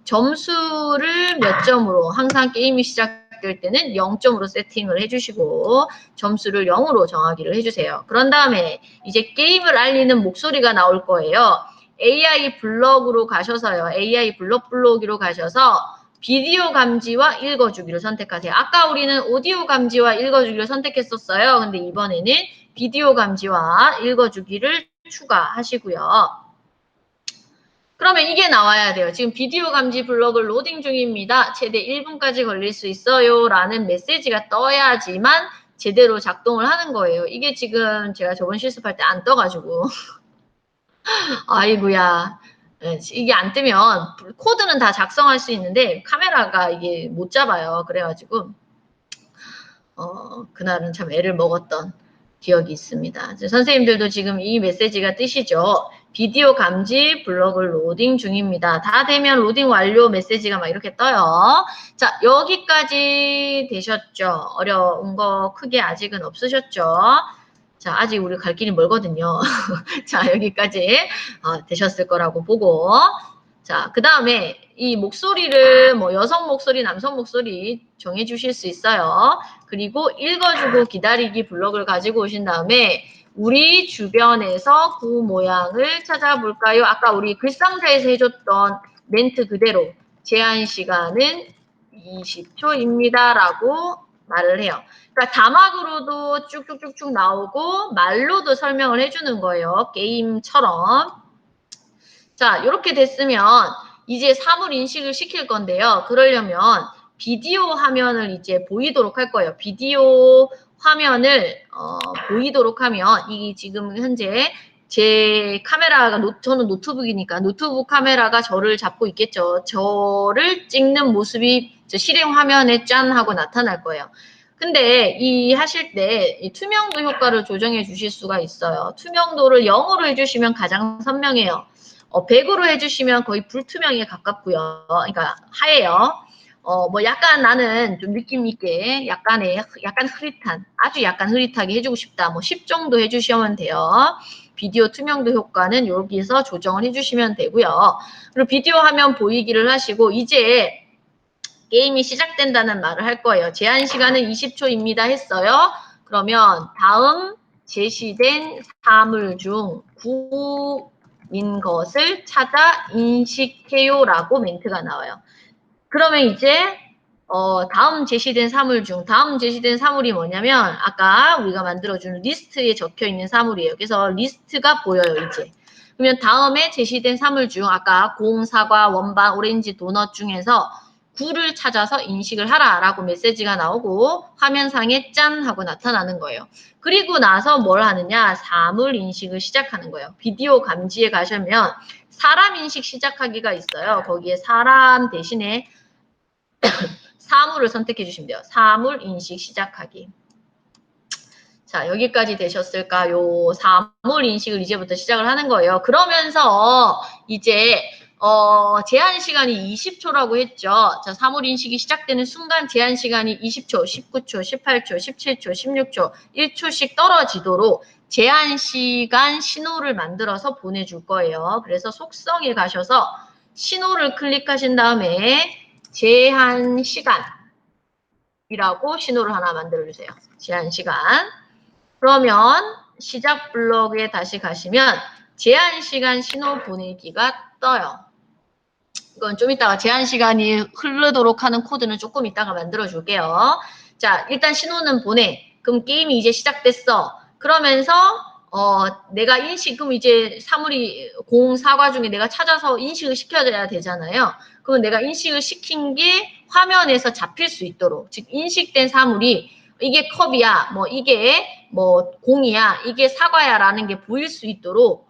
점수를 몇 점으로 항상 게임이 시작될 때는 0점으로 세팅을 해주시고 점수를 0으로 정하기를 해주세요. 그런 다음에 이제 게임을 알리는 목소리가 나올 거예요. AI 블록으로 가셔서요. AI 블록으로 가셔서 비디오 감지와 읽어주기를 선택하세요. 아까 우리는 오디오 감지와 읽어주기를 선택했었어요. 근데 이번에는 비디오 감지와 읽어주기를 추가하시고요. 그러면 이게 나와야 돼요. 지금 비디오 감지 블록을 로딩 중입니다. 최대 1분까지 걸릴 수 있어요. 라는 메시지가 떠야지만 제대로 작동을 하는 거예요. 이게 지금 제가 저번 실습할 때 안 떠가지고 아이고야. 이게 안 뜨면 코드는 다 작성할 수 있는데 카메라가 이게 못 잡아요. 그래가지고 그날은 참 애를 먹었던 기억이 있습니다. 선생님들도 지금 이 메시지가 뜨시죠? 비디오 감지 블록을 로딩 중입니다. 다 되면 로딩 완료 메시지가 막 이렇게 떠요. 자, 여기까지 되셨죠? 어려운 거 크게 아직은 없으셨죠? 자, 아직 우리 갈 길이 멀거든요. 자, 여기까지 되셨을 거라고 보고. 자, 그 다음에 이 목소리를 뭐 여성 목소리, 남성 목소리 정해 주실 수 있어요. 그리고 읽어주고 기다리기 블록을 가지고 오신 다음에 우리 주변에서 구 모양을 찾아볼까요? 아까 우리 글상자에서 해줬던 멘트 그대로 제한 시간은 20초입니다. 라고 말을 해요. 그러니까 자막으로도 쭉쭉쭉쭉 나오고 말로도 설명을 해주는 거예요. 게임처럼. 자, 이렇게 됐으면 이제 사물 인식을 시킬 건데요. 그러려면 비디오 화면을 이제 보이도록 할 거예요. 비디오 화면을 보이도록 하면 이 지금 현재 제 카메라가 저는 노트북이니까 노트북 카메라가 저를 잡고 있겠죠. 저를 찍는 모습이 실행 화면에 짠 하고 나타날 거예요. 근데 이 하실 때 이 투명도 효과를 조정해 주실 수가 있어요. 투명도를 0으로 해주시면 가장 선명해요. 100으로 해주시면 거의 불투명에 가깝고요. 그러니까 하얘요. 뭐 약간 나는 좀 느낌 있게 약간 흐릿한, 아주 약간 흐릿하게 해주고 싶다. 뭐 10 정도 해주시면 돼요. 비디오 투명도 효과는 여기서 조정을 해주시면 되고요. 그리고 비디오 화면 보이기를 하시고 이제 게임이 시작된다는 말을 할 거예요. 제한 시간은 20초입니다 했어요. 그러면 다음 제시된 사물 중 구인 것을 찾아 인식해요라고 멘트가 나와요. 그러면 이제 다음 제시된 사물이 뭐냐면 아까 우리가 만들어준 리스트에 적혀 있는 사물이에요. 그래서 리스트가 보여요, 이제. 그러면 다음에 제시된 사물 중 아까 공, 사과, 원반, 오렌지, 도넛 중에서 9를 찾아서 인식을 하라라고 메시지가 나오고 화면상에 짠 하고 나타나는 거예요. 그리고 나서 뭘 하느냐? 사물 인식을 시작하는 거예요. 비디오 감지에 가시면 사람 인식 시작하기가 있어요. 거기에 사람 대신에 사물을 선택해 주시면 돼요. 사물 인식 시작하기. 자, 여기까지 되셨을까요? 사물 인식을 이제부터 시작을 하는 거예요. 그러면서 이제 제한 시간이 20초라고 했죠. 자, 사물 인식이 시작되는 순간 제한 시간이 20초, 19초, 18초, 17초, 16초, 1초씩 떨어지도록 제한 시간 신호를 만들어서 보내줄 거예요. 그래서 속성에 가셔서 신호를 클릭하신 다음에 제한 시간이라고 신호를 하나 만들어주세요. 제한 시간. 그러면 시작 블럭에 다시 가시면 제한 시간 신호 보내기가 떠요. 이건 좀 이따가 제한 시간이 흐르도록 하는 코드는 조금 이따가 만들어 줄게요. 자, 일단 신호는 보내. 그럼 게임이 이제 시작됐어. 그러면서 내가 그럼 이제 사물이 사과 중에 내가 찾아서 인식을 시켜야 되잖아요. 그럼 내가 인식을 시킨 게 화면에서 잡힐 수 있도록, 즉 인식된 사물이 이게 컵이야, 뭐 이게 뭐 공이야, 이게 사과야라는 게 보일 수 있도록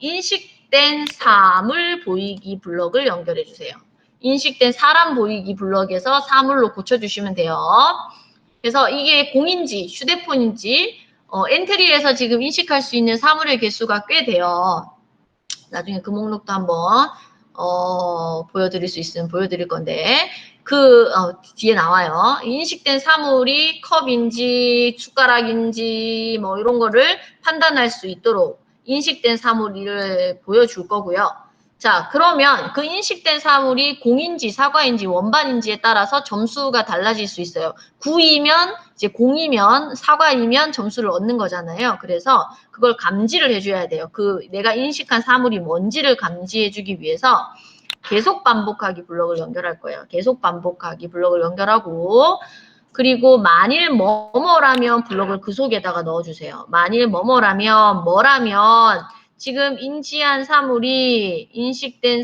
인식된 사물 보이기 블럭을 연결해 주세요. 인식된 사람 보이기 블럭에서 사물로 고쳐주시면 돼요. 그래서 이게 공인지 휴대폰인지 엔트리에서 지금 인식할 수 있는 사물의 개수가 꽤 돼요. 나중에 그 목록도 한번 보여드릴 수 있으면 보여드릴 건데 뒤에 나와요. 인식된 사물이 컵인지 숟가락인지 뭐 이런 거를 판단할 수 있도록 인식된 사물을 보여줄 거고요. 자, 그러면 그 인식된 사물이 공인지 사과인지 원반인지에 따라서 점수가 달라질 수 있어요. 9이면 이제 0이면 사과이면 점수를 얻는 거잖아요. 그래서 그걸 감지를 해줘야 돼요. 내가 인식한 사물이 뭔지를 감지해주기 위해서 계속 반복하기 블럭을 연결할 거예요. 계속 반복하기 블럭을 연결하고 그리고 만일 뭐뭐라면 블럭을 그 속에다가 넣어주세요. 만일 뭐뭐라면 지금 인식된 사물이 인식한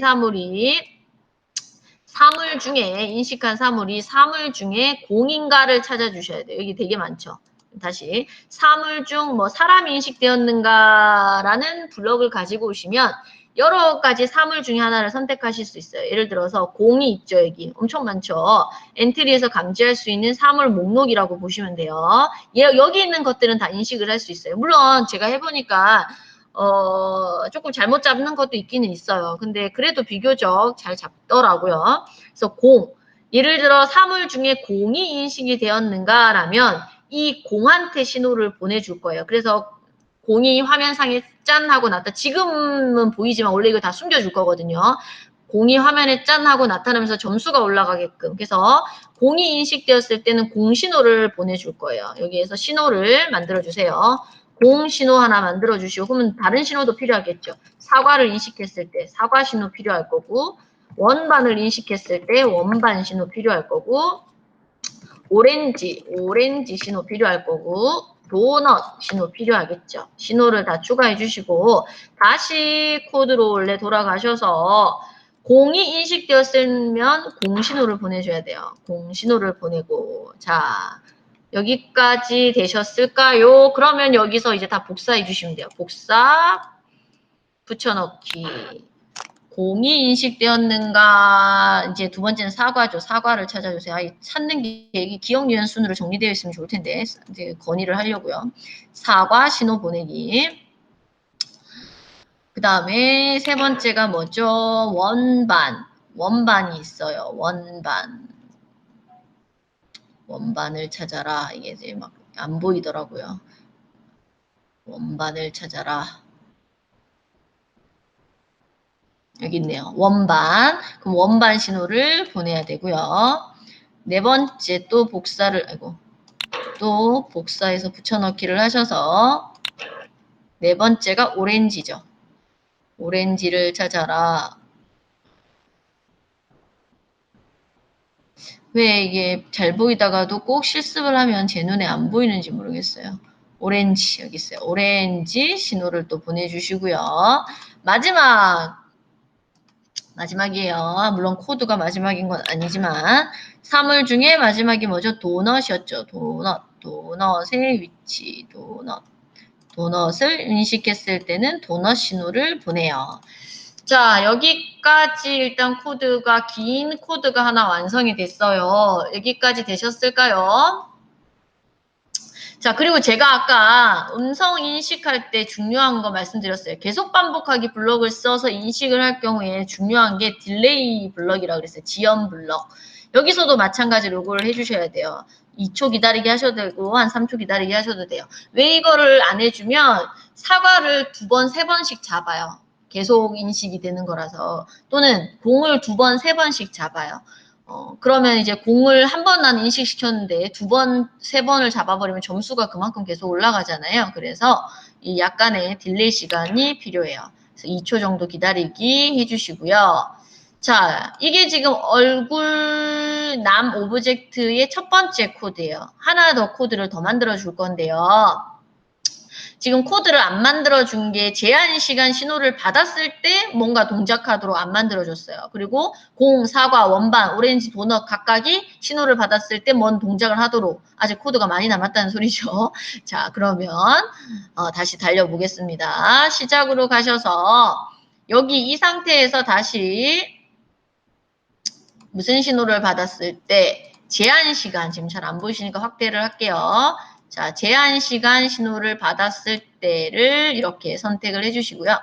사물이 사물 중에 공인가를 찾아주셔야 돼요. 여기 되게 많죠. 다시 사물 중 뭐 사람이 인식되었는가라는 블럭을 가지고 오시면 여러 가지 사물 중에 하나를 선택하실 수 있어요. 예를 들어서 공이 있죠. 여기 엄청 많죠. 엔트리에서 감지할 수 있는 사물 목록이라고 보시면 돼요. 여기 있는 것들은 다 인식을 할 수 있어요. 물론 제가 해보니까 조금 잘못 잡는 것도 있기는 있어요. 근데 그래도 비교적 잘 잡더라고요. 그래서 예를 들어 사물 중에 공이 인식이 되었는가라면 이 공한테 신호를 보내줄 거예요. 그래서 공이 화면상에 짠 하고 지금은 보이지만 원래 이거 다 숨겨줄 거거든요. 공이 화면에 짠 하고 나타나면서 점수가 올라가게끔. 그래서 공이 인식되었을 때는 공 신호를 보내줄 거예요. 여기에서 신호를 만들어주세요. 공 신호 하나 만들어주시고 그러면 다른 신호도 필요하겠죠. 사과를 인식했을 때 사과 신호 필요할 거고 원반을 인식했을 때 원반 신호 필요할 거고 오렌지 신호 필요할 거고 도넛 신호 필요하겠죠. 신호를 다 추가해 주시고 다시 코드로 원래 돌아가셔서 공이 인식되었으면 공 신호를 보내줘야 돼요. 공 신호를 보내고 자 여기까지 되셨을까요? 그러면 여기서 이제 다 복사해 주시면 돼요. 복사 붙여넣기 공이 인식되었는가 이제 두 번째는 사과죠. 사과를 찾아주세요. 찾는 게 기억 유연 순으로 정리되어 있으면 좋을 텐데 이제 건의를 하려고요. 사과 신호 보내기. 그 다음에 세 번째가 뭐죠? 원반이 있어요. 원반을 찾아라. 이게 이제 막 안 보이더라고요. 원반을 찾아라. 여기 있네요. 원반. 그럼 원반 신호를 보내야 되고요. 네 번째 또 복사를 또 복사해서 붙여넣기를 하셔서 네 번째가 오렌지죠. 오렌지를 찾아라. 왜 이게 잘 보이다가도 꼭 실습을 하면 제 눈에 안 보이는지 모르겠어요. 오렌지 여기 있어요. 오렌지 신호를 또 보내주시고요. 마지막이에요. 물론 코드가 마지막인 건 아니지만 사물 중에 마지막이 뭐죠? 도넛이었죠. 도넛의 위치, 도넛을 인식했을 때는 도넛 신호를 보내요. 자, 여기까지 일단 코드가 긴 코드가 하나 완성이 됐어요. 여기까지 되셨을까요? 자, 그리고 제가 아까 음성 인식할 때 중요한 거 말씀드렸어요. 계속 반복하기 블럭을 써서 인식을 할 경우에 중요한 게 딜레이 블럭이라고 그랬어요. 지연 블럭. 여기서도 마찬가지로 요거를 해주셔야 돼요. 2초 기다리게 하셔도 되고 한 3초 기다리게 하셔도 돼요. 왜 이거를 안 해주면 사과를 2번, 3번씩 잡아요. 계속 인식이 되는 거라서. 또는 공을 2번, 3번씩 잡아요. 그러면 이제 공을 한 번 난 인식시켰는데 2번, 3번을 잡아버리면 점수가 그만큼 계속 올라가잖아요. 그래서 이 약간의 딜레이 시간이 필요해요. 그래서 2초 정도 기다리기 해주시고요. 자, 이게 지금 얼굴 남 오브젝트의 첫 번째 코드예요. 하나 더 코드를 더 만들어 줄 건데요. 지금 코드를 안 만들어준 게 제한 시간 신호를 받았을 때 뭔가 동작하도록 안 만들어줬어요. 그리고 공, 사과, 원반, 오렌지, 도넛 각각이 신호를 받았을 때 뭔 동작을 하도록 아직 코드가 많이 남았다는 소리죠. 자, 그러면 다시 달려보겠습니다. 시작으로 가셔서 여기 이 상태에서 다시 무슨 신호를 받았을 때 제한 시간 지금 잘 안 보이시니까 확대를 할게요. 자, 제한 시간 신호를 받았을 때를 이렇게 선택을 해주시고요.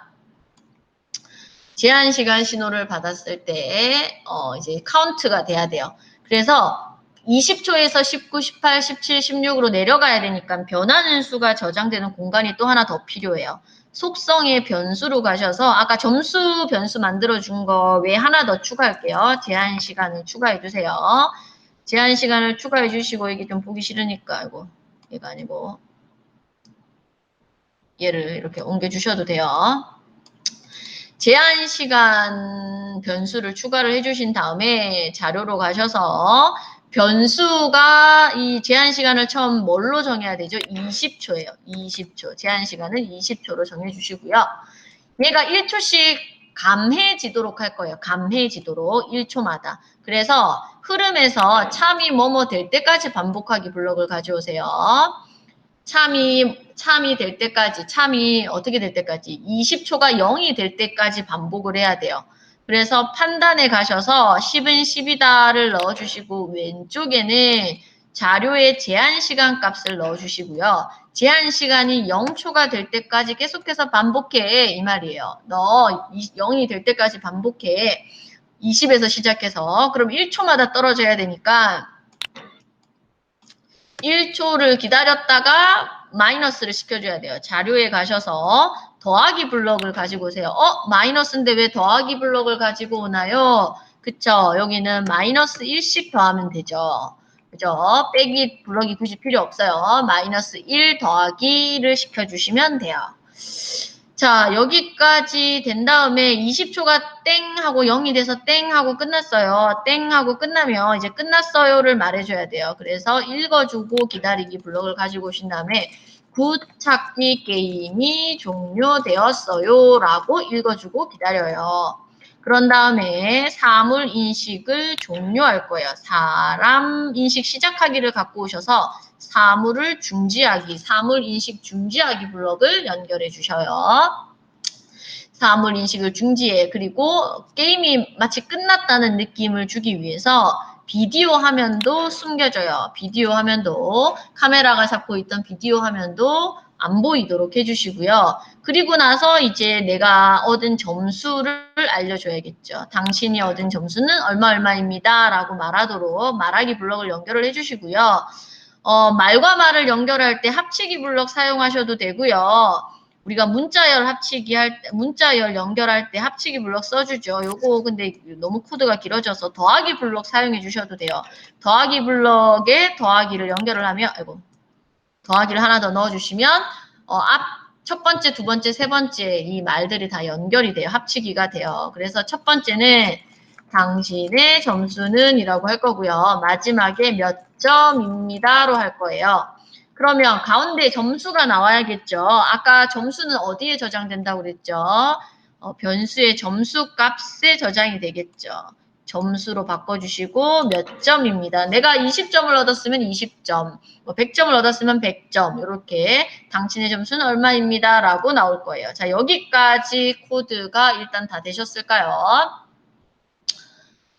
제한 시간 신호를 받았을 때 이제 카운트가 돼야 돼요. 그래서 20초에서 19, 18, 17, 16으로 내려가야 되니까 변하는 수가 저장되는 공간이 또 하나 더 필요해요. 속성의 변수로 가셔서 아까 점수 변수 만들어준 거 외에 하나 더 추가할게요. 제한 시간을 추가해 주세요. 제한 시간을 추가해 주시고 이게 좀 보기 싫으니까 이거 얘가 아니고 얘를 이렇게 옮겨 주셔도 돼요. 제한 시간 변수를 추가를 해주신 다음에 자료로 가셔서 변수가 이 제한 시간을 처음 뭘로 정해야 되죠? 20초예요. 20초. 제한 시간을 20초로 정해주시고요. 얘가 1초씩 감해지도록 할 거예요. 감해지도록 1초마다. 그래서 흐름에서 참이 뭐뭐 될 때까지 반복하기 블럭을 가져오세요. 참이 될 때까지, 참이 어떻게 될 때까지, 20초가 0이 될 때까지 반복을 해야 돼요. 그래서 판단에 가셔서 10은 10이다를 넣어주시고 왼쪽에는 자료의 제한 시간 값을 넣어주시고요. 제한 시간이 0초가 될 때까지 계속해서 반복해 이 말이에요. 너 0이 될 때까지 반복해. 20에서 시작해서 그럼 1초마다 떨어져야 되니까 1초를 기다렸다가 마이너스를 시켜줘야 돼요. 자료에 가셔서 더하기 블럭을 가지고 오세요. 마이너스인데 왜 더하기 블럭을 가지고 오나요? 그쵸. 여기는 마이너스 1씩 더하면 되죠. 그죠? 빼기 블럭이 굳이 필요 없어요. 마이너스 1 더하기를 시켜주시면 돼요. 자, 여기까지 된 다음에 20초가 땡 하고 0이 돼서 땡 하고 끝났어요. 땡 하고 끝나면 이제 끝났어요를 말해줘야 돼요. 그래서 읽어주고 기다리기 블럭을 가지고 오신 다음에 굿 찾기 게임이 종료되었어요 라고 읽어주고 기다려요. 그런 다음에 사물 인식을 종료할 거예요. 사람 인식 시작하기를 갖고 오셔서 사물을 중지하기, 사물 인식 중지하기 블럭을 연결해 주셔요. 사물 인식을 중지해. 그리고 게임이 마치 끝났다는 느낌을 주기 위해서 비디오 화면도 숨겨져요. 비디오 화면도 카메라가 잡고 있던 비디오 화면도 안 보이도록 해주시고요. 그리고 나서 이제 내가 얻은 점수를 알려줘야겠죠. 당신이 얻은 점수는 얼마입니다. 라고 말하도록 말하기 블럭을 연결을 해주시고요. 말과 말을 연결할 때 합치기 블럭 사용하셔도 되고요. 우리가 문자열 연결할 때 합치기 블럭 써주죠. 요거 근데 너무 코드가 길어져서 더하기 블럭 사용해 주셔도 돼요. 더하기 블럭에 더하기를 연결을 하면, 더하기를 하나 더 넣어주시면 첫 번째, 두 번째, 세 번째 이 말들이 다 연결이 돼요. 합치기가 돼요. 그래서 첫 번째는 당신의 점수는 이라고 할 거고요. 마지막에 몇 점입니다로 할 거예요. 그러면 가운데 점수가 나와야겠죠. 아까 점수는 어디에 저장된다고 그랬죠? 변수의 점수 값에 저장이 되겠죠. 점수로 바꿔주시고 몇 점입니다. 내가 20점을 얻었으면 20점, 100점을 얻었으면 100점 이렇게 당신의 점수는 얼마입니다 라고 나올 거예요. 자, 여기까지 코드가 일단 다 되셨을까요?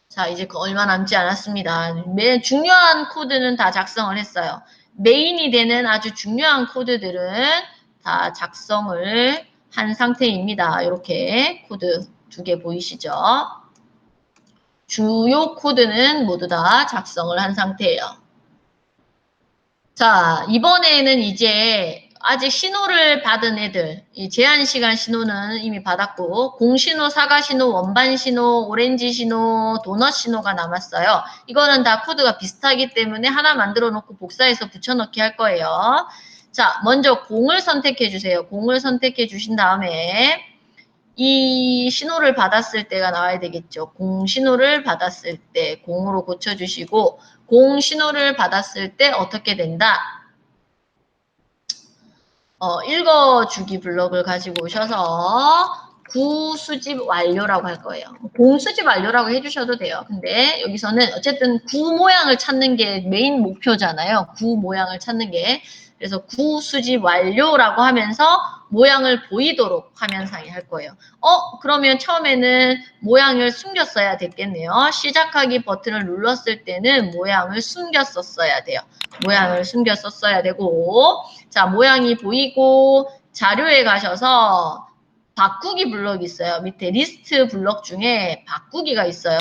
자, 이제 얼마 남지 않았습니다. 중요한 코드는 다 작성을 했어요. 메인이 되는 아주 중요한 코드들은 다 작성을 한 상태입니다. 이렇게 코드 2개 보이시죠? 주요 코드는 모두 다 작성을 한 상태예요. 자, 이번에는 이제 아직 신호를 받은 애들, 이 제한시간 신호는 이미 받았고, 공신호, 사과신호, 원반신호, 오렌지신호, 도넛신호가 남았어요. 이거는 다 코드가 비슷하기 때문에 하나 만들어 놓고 복사해서 붙여넣기 할 거예요. 자, 먼저 공을 선택해 주세요. 공을 선택해 주신 다음에 이 신호를 받았을 때가 나와야 되겠죠. 공 신호를 받았을 때 공으로 고쳐주시고 공 신호를 받았을 때 어떻게 된다? 읽어주기 블럭을 가지고 오셔서 구 수집 완료라고 할 거예요. 공 수집 완료라고 해주셔도 돼요. 근데 여기서는 어쨌든 구 모양을 찾는 게 메인 목표잖아요. 구 모양을 찾는 게. 그래서 구 수집 완료라고 하면서 모양을 보이도록 화면상에 할 거예요. 그러면 처음에는 모양을 숨겼어야 됐겠네요. 시작하기 버튼을 눌렀을 때는 모양을 숨겼었어야 돼요. 모양을 숨겼었어야 되고, 자, 모양이 보이고 자료에 가셔서 바꾸기 블럭이 있어요. 밑에 리스트 블럭 중에 바꾸기가 있어요.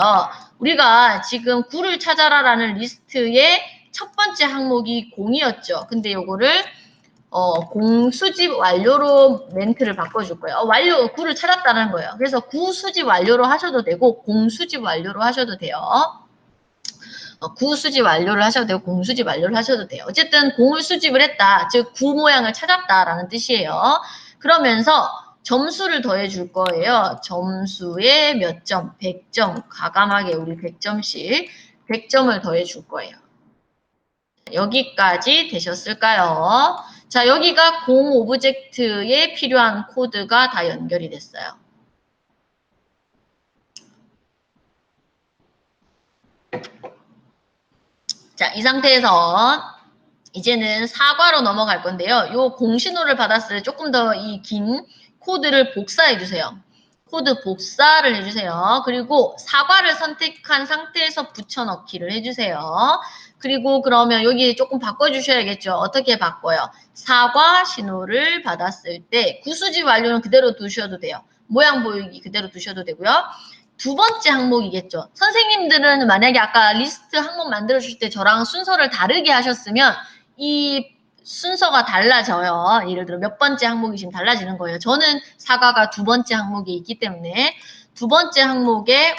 우리가 지금 구를 찾아라라는 리스트의 첫 번째 항목이 공이었죠. 근데 요거를 공 수집 완료로 멘트를 바꿔줄 거예요. 완료, 구를 찾았다는 거예요. 그래서 구 수집 완료로 하셔도 되고 공 수집 완료로 하셔도 돼요. 구 수집 완료를 하셔도 되고 공 수집 완료를 하셔도 돼요. 어쨌든 공을 수집을 했다. 즉 구 모양을 찾았다라는 뜻이에요. 그러면서 점수를 더해 줄 거예요. 점수에 몇 점, 100점, 과감하게 우리 100점씩 100점을 더해 줄 거예요. 여기까지 되셨을까요? 자, 여기가 공 오브젝트에 필요한 코드가 다 연결이 됐어요. 자, 이 상태에서 이제는 사과로 넘어갈 건데요. 요 공신호를 받았을 때 조금 더 이 긴 코드를 복사해 주세요. 코드 복사를 해주세요. 그리고 사과를 선택한 상태에서 붙여넣기를 해주세요. 그리고 그러면 여기 조금 바꿔주셔야겠죠. 어떻게 바꿔요? 사과 신호를 받았을 때 구수집 완료는 그대로 두셔도 돼요. 모양 보이기 그대로 두셔도 되고요. 두 번째 항목이겠죠. 선생님들은 만약에 아까 리스트 항목 만들어 주실 때 저랑 순서를 다르게 하셨으면 이 순서가 달라져요. 예를 들어 몇 번째 항목이 지금 달라지는 거예요. 저는 사과가 두 번째 항목에 있기 때문에 두 번째 항목에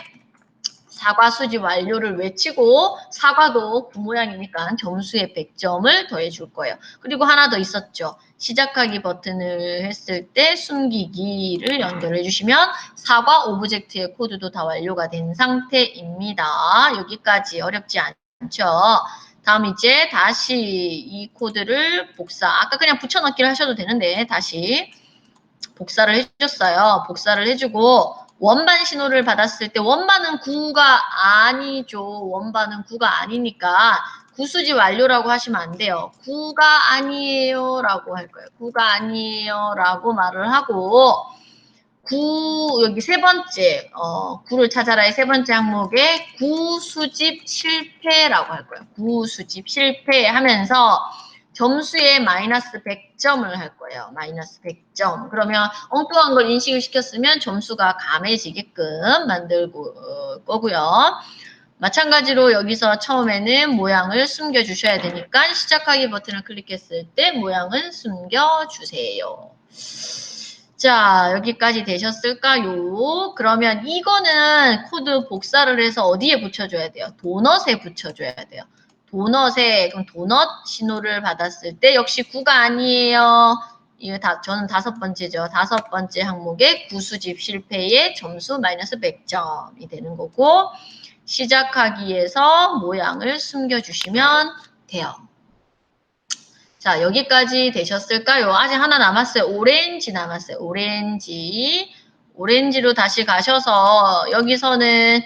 사과 수집 완료를 외치고 사과도 그 모양이니까 점수에 100점을 더해 줄 거예요. 그리고 하나 더 있었죠. 시작하기 버튼을 했을 때 숨기기를 연결해 주시면 사과 오브젝트의 코드도 다 완료가 된 상태입니다. 여기까지 어렵지 않죠. 다음 이제 다시 이 코드를 아까 그냥 붙여넣기를 하셔도 되는데 다시 복사를 해줬어요. 복사를 해주고 원반 신호를 받았을 때 원반은 9가 아니죠. 원반은 9가 아니니까 구수집 완료라고 하시면 안 돼요. 9가 아니에요 라고 할 거예요. 9가 아니에요 라고 말을 하고 9 여기 세 번째 9를 찾아라의 세 번째 항목에 9 수집 실패라고 할 거예요. 9 수집 실패 하면서 점수에 마이너스 100점을 할 거예요. 마이너스 100점. 그러면 엉뚱한 걸 인식을 시켰으면 점수가 감해지게끔 만들 거고요. 마찬가지로 여기서 처음에는 모양을 숨겨주셔야 되니까 시작하기 버튼을 클릭했을 때 모양은 숨겨주세요. 자, 여기까지 되셨을까요? 그러면 이거는 코드 복사를 해서 어디에 붙여줘야 돼요? 도넛에 붙여줘야 돼요. 도넛에 그럼 도넛 신호를 받았을 때 역시 9가 아니에요. 이거 저는 5번째죠. 5번째 항목에 구수집 실패의 점수 마이너스 100점이 되는 거고 시작하기에서 모양을 숨겨주시면 돼요. 자, 여기까지 되셨을까요? 아직 하나 남았어요. 오렌지 남았어요. 오렌지로 다시 가셔서 여기서는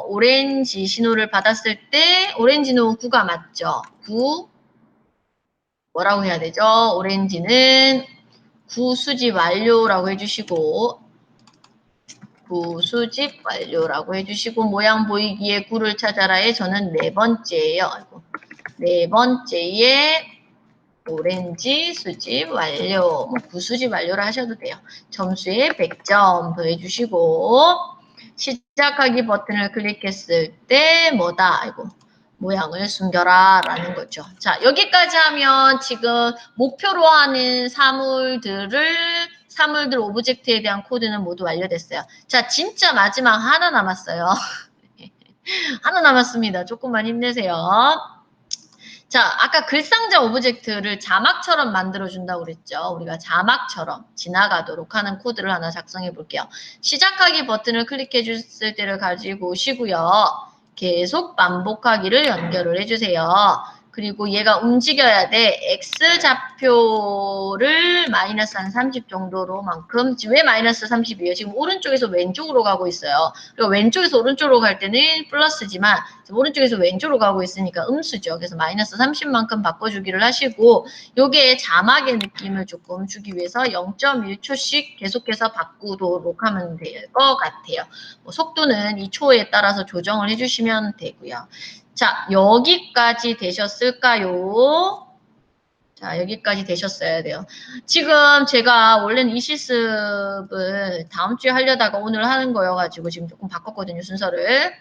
오렌지 신호를 받았을 때 오렌지는 9가 맞죠? 9 뭐라고 해야 되죠? 오렌지는 9 수집 완료라고 해주시고 9 수집 완료라고 해주시고 모양 보이기에 9를 찾아라에 저는 4번째예요. 아이고. 4번째에 오렌지 수집 완료, 뭐 9수집 완료를 하셔도 돼요. 점수에 100점 더해주시고 시작하기 버튼을 클릭했을 때 뭐다? 아이고 모양을 숨겨라 라는 거죠. 자 여기까지 하면 지금 목표로 하는 사물들 오브젝트에 대한 코드는 모두 완료됐어요. 자 진짜 마지막 하나 남았어요. 하나 남았습니다. 조금만 힘내세요. 자, 아까 글상자 오브젝트를 자막처럼 만들어준다고 그랬죠. 우리가 자막처럼 지나가도록 하는 코드를 하나 작성해 볼게요. 시작하기 버튼을 클릭해 줬을 때를 가지고 오시고요. 계속 반복하기를 연결을 해주세요. 그리고 얘가 움직여야 돼. X좌표를 마이너스 한 30 정도로만큼. 왜 마이너스 30이에요? 지금 오른쪽에서 왼쪽으로 가고 있어요. 그리고 왼쪽에서 오른쪽으로 갈 때는 플러스지만 오른쪽에서 왼쪽으로 가고 있으니까 음수죠. 그래서 마이너스 30만큼 바꿔주기를 하시고 요게 자막의 느낌을 조금 주기 위해서 0.1초씩 계속해서 바꾸도록 하면 될 것 같아요. 뭐 속도는 이 초에 따라서 조정을 해주시면 되고요. 자, 여기까지 되셨을까요? 자, 여기까지 되셨어야 돼요. 지금 제가 원래는 이 실습을 다음 주에 하려다가 오늘 하는 거여가지고 지금 조금 바꿨거든요, 순서를.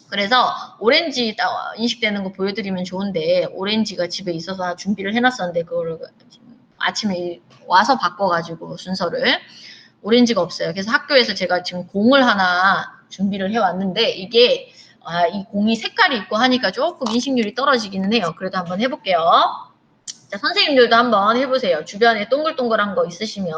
그래서 오렌지 인식되는 거 보여드리면 좋은데 오렌지가 집에 있어서 준비를 해놨었는데 그거를 아침에 와서 바꿔가지고 순서를 오렌지가 없어요. 그래서 학교에서 제가 지금 공을 하나 준비를 해왔는데 이게 이 공이 색깔이 있고 하니까 조금 인식률이 떨어지기는 해요. 그래도 한번 해볼게요. 자, 선생님들도 한번 해보세요. 주변에 동글동글한 거 있으시면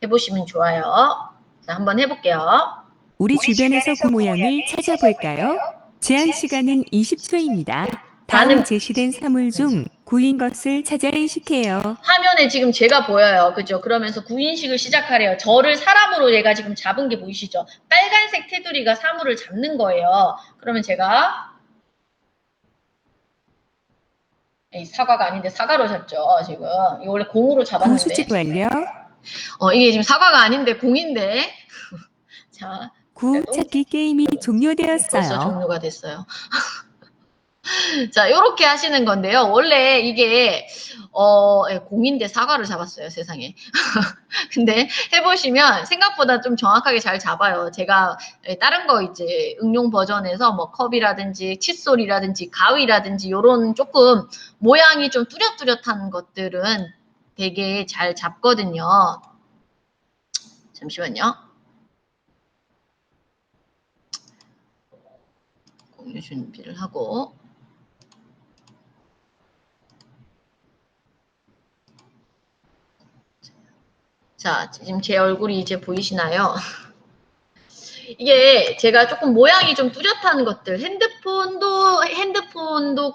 해보시면 좋아요. 자, 한번 해볼게요. 우리 주변에서 그 모양을 찾아볼까요? 제한 시간은 20초입니다. 다음 제시된 사물 중 구인 것을 찾아 인식해요. 화면에 지금 제가 보여요. 그죠? 그러면서 구인식을 시작하래요. 저를 사람으로 얘가 지금 잡은 게 보이시죠? 빨간색 테두리가 사물을 잡는 거예요. 그러면 제가 사과가 아닌데 사과로 잡죠. 지금 이거 원래 공으로 잡았는데 구수집 완료. 이게 지금 사과가 아닌데 공인데 자 구 찾기 게임이 벌써 종료되었어요. 종료가 됐어요. 자, 요렇게 하시는 건데요. 원래 이게 공인데 사과를 잡았어요, 세상에. 근데 해보시면 생각보다 좀 정확하게 잘 잡아요. 제가 다른 거 이제 응용 버전에서 뭐 컵이라든지 칫솔이라든지 가위라든지 요런 조금 모양이 좀 뚜렷뚜렷한 것들은 되게 잘 잡거든요. 잠시만요. 공유 준비를 하고. 자, 지금 제 얼굴이 이제 보이시나요? 이게 제가 조금 모양이 좀 뚜렷한 것들, 핸드폰도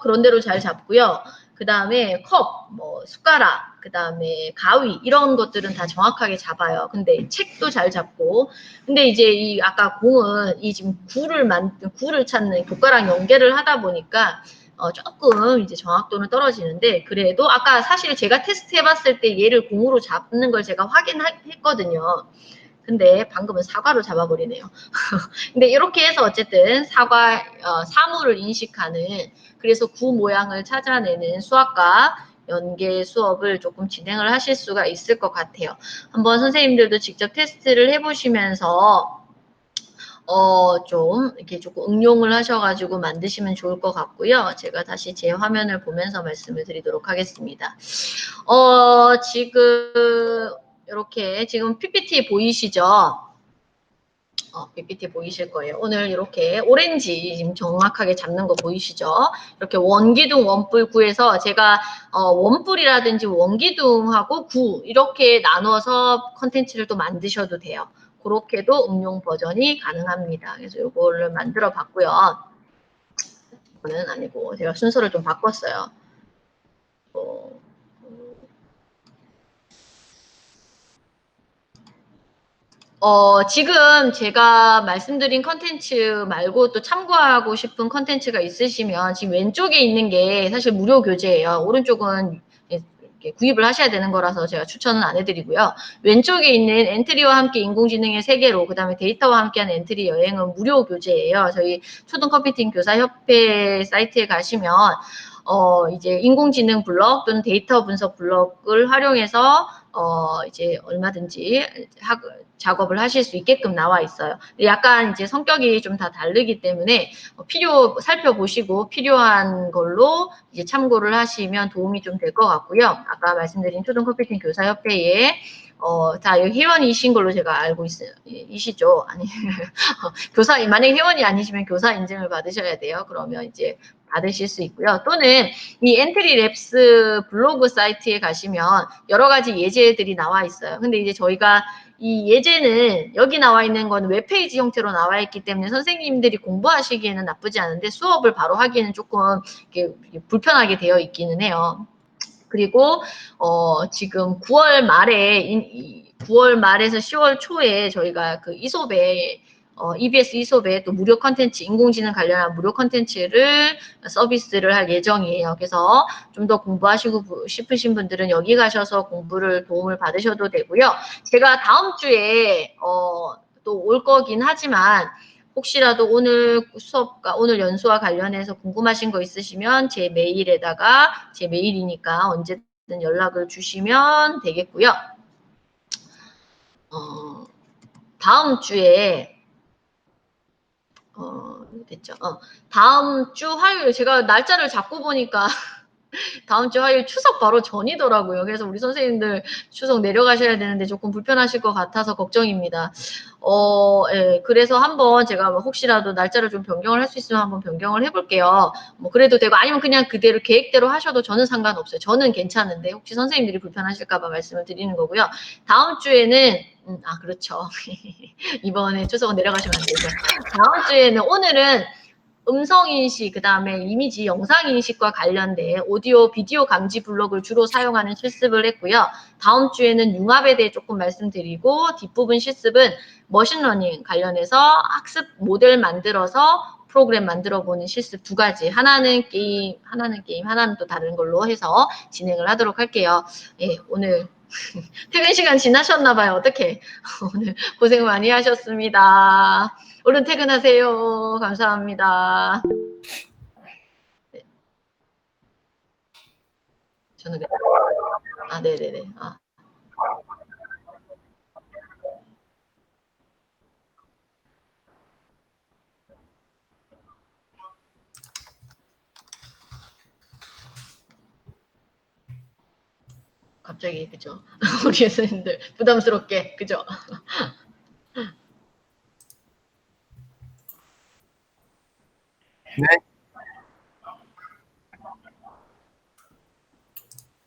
그런 대로 잘 잡고요. 그 다음에 컵, 뭐, 숟가락, 그 다음에 가위, 이런 것들은 다 정확하게 잡아요. 근데 책도 잘 잡고. 근데 이제 아까 공은 지금 구를 찾는 교과랑 연계를 하다 보니까 조금 이제 정확도는 떨어지는데 그래도 아까 사실 제가 테스트 해봤을 때 얘를 공으로 잡는 걸 제가 확인했거든요. 근데 방금은 사과로 잡아버리네요. 근데 이렇게 해서 어쨌든 사물을 인식하는 그래서 구 모양을 찾아내는 수학과 연계 수업을 조금 진행을 하실 수가 있을 것 같아요. 한번 선생님들도 직접 테스트를 해보시면서 좀 이렇게 조금 응용을 하셔가지고 만드시면 좋을 것 같고요. 제가 다시 제 화면을 보면서 말씀을 드리도록 하겠습니다. 지금 이렇게 지금 PPT 보이시죠? PPT 보이실 거예요. 오늘 이렇게 오렌지 지금 정확하게 잡는 거 보이시죠? 이렇게 원기둥, 원뿔 구해서 제가 원뿔이라든지 원기둥하고 구 이렇게 나눠서 컨텐츠를 또 만드셔도 돼요. 그렇게도 응용 버전이 가능합니다. 그래서 이거를 만들어 봤고요. 이거는 아니고 제가 순서를 좀 바꿨어요. 지금 제가 말씀드린 컨텐츠 말고 또 참고하고 싶은 컨텐츠가 있으시면 지금 왼쪽에 있는 게 사실 무료 교재예요. 오른쪽은 이렇게 구입을 하셔야 되는 거라서 제가 추천은 안 해드리고요. 왼쪽에 있는 엔트리와 함께 인공지능의 세계로 그다음에 데이터와 함께하는 엔트리 여행은 무료 교재예요. 저희 초등컴퓨팅 교사협회 사이트에 가시면 이제 인공지능 블록 또는 데이터 분석 블록을 활용해서 이제 얼마든지 작업을 하실 수 있게끔 나와 있어요. 약간 이제 성격이 좀 다 다르기 때문에 살펴보시고 필요한 걸로 이제 참고를 하시면 도움이 좀 될 것 같고요. 아까 말씀드린 초등컴퓨팅 교사협회에 다 회원이신 걸로 제가 알고 이시죠? 아니, 만약에 회원이 아니시면 교사 인증을 받으셔야 돼요. 그러면 이제 받으실 수 있고요. 또는 이 엔트리 랩스 블로그 사이트에 가시면 여러 가지 예제들이 나와 있어요. 근데 이제 저희가 이 예제는 여기 나와 있는 건 웹페이지 형태로 나와 있기 때문에 선생님들이 공부하시기에는 나쁘지 않은데 수업을 바로 하기에는 조금 이렇게 불편하게 되어 있기는 해요. 그리고 지금 9월 말에서 10월 초에 저희가 그 이솝에 EBS 이솝에 또 무료 컨텐츠, 인공지능 관련한 무료 컨텐츠를 서비스를 할 예정이에요. 그래서 좀 더 공부하시고 싶으신 분들은 여기 가셔서 공부를 도움을 받으셔도 되고요. 제가 다음 주에 또 올 거긴 하지만 혹시라도 오늘 수업과 오늘 연수와 관련해서 궁금하신 거 있으시면 제 메일이니까 언제든 연락을 주시면 되겠고요. 다음 주에 됐죠. 다음 주 화요일 제가 날짜를 잡고 보니까 다음 주 화요일 추석 바로 전이더라고요. 그래서 우리 선생님들 추석 내려가셔야 되는데 조금 불편하실 것 같아서 걱정입니다. 예, 그래서 한번 제가 혹시라도 날짜를 좀 변경을 할 수 있으면 한번 변경을 해볼게요. 뭐 그래도 되고 아니면 그냥 그대로 계획대로 하셔도 저는 상관없어요. 저는 괜찮은데 혹시 선생님들이 불편하실까봐 말씀을 드리는 거고요. 다음 주에는 그렇죠. 이번에 추석 내려가시면 안 되죠. 다음 주에는 오늘은 음성인식, 그 다음에 이미지, 영상인식과 관련된 오디오, 비디오 감지 블록을 주로 사용하는 실습을 했고요. 다음 주에는 융합에 대해 조금 말씀드리고 뒷부분 실습은 머신러닝 관련해서 학습 모델 만들어서 프로그램 만들어보는 실습 두 가지. 하나는 게임, 하나는 또 다른 걸로 해서 진행을 하도록 할게요. 예, 오늘 퇴근 시간 지나셨나봐요. 어떡해. 오늘 고생 많이 하셨습니다. 얼른 퇴근하세요. 감사합니다. 네. 저는 네네네. 갑자기 그죠? 우리 선생님들 부담스럽게 그죠? 네.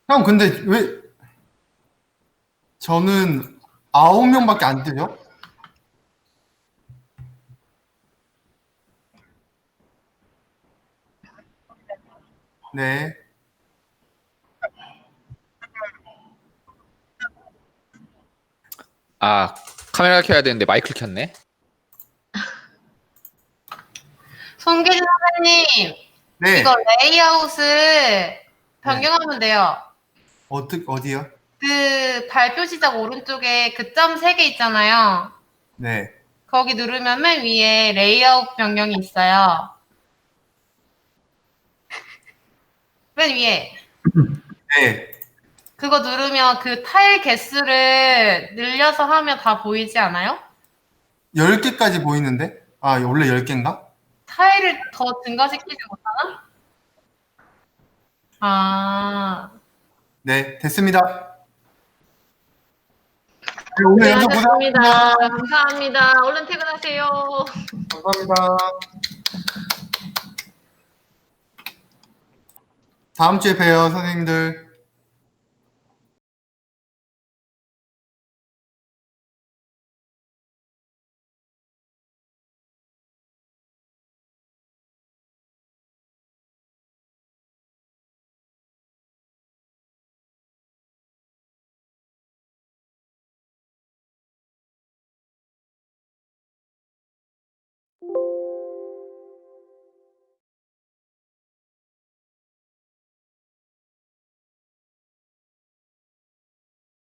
형, 근데 왜 저는 9명밖에 안 뜨죠? 네. 아, 카메라 켜야 되는데 마이크를 켰네. 손기준 선생님, 네. 이거 레이아웃을 변경하면 돼요. 어디요? 그 발표 시작 오른쪽에 그 점 3개 있잖아요. 네. 거기 누르면 맨 위에 레이아웃 변경이 있어요. 맨 위에. 네. 그거 누르면 그 타일 개수를 늘려서 하면 다 보이지 않아요? 10개까지 보이는데? 원래 10개인가? 타일을 더 증가시키지 못하나? 네, 됐습니다. 네, 오늘 연습 고생하셨습니다. 고생하셨습니다. 감사합니다. 얼른 퇴근하세요. 감사합니다. 다음 주에 봬요, 선생님들.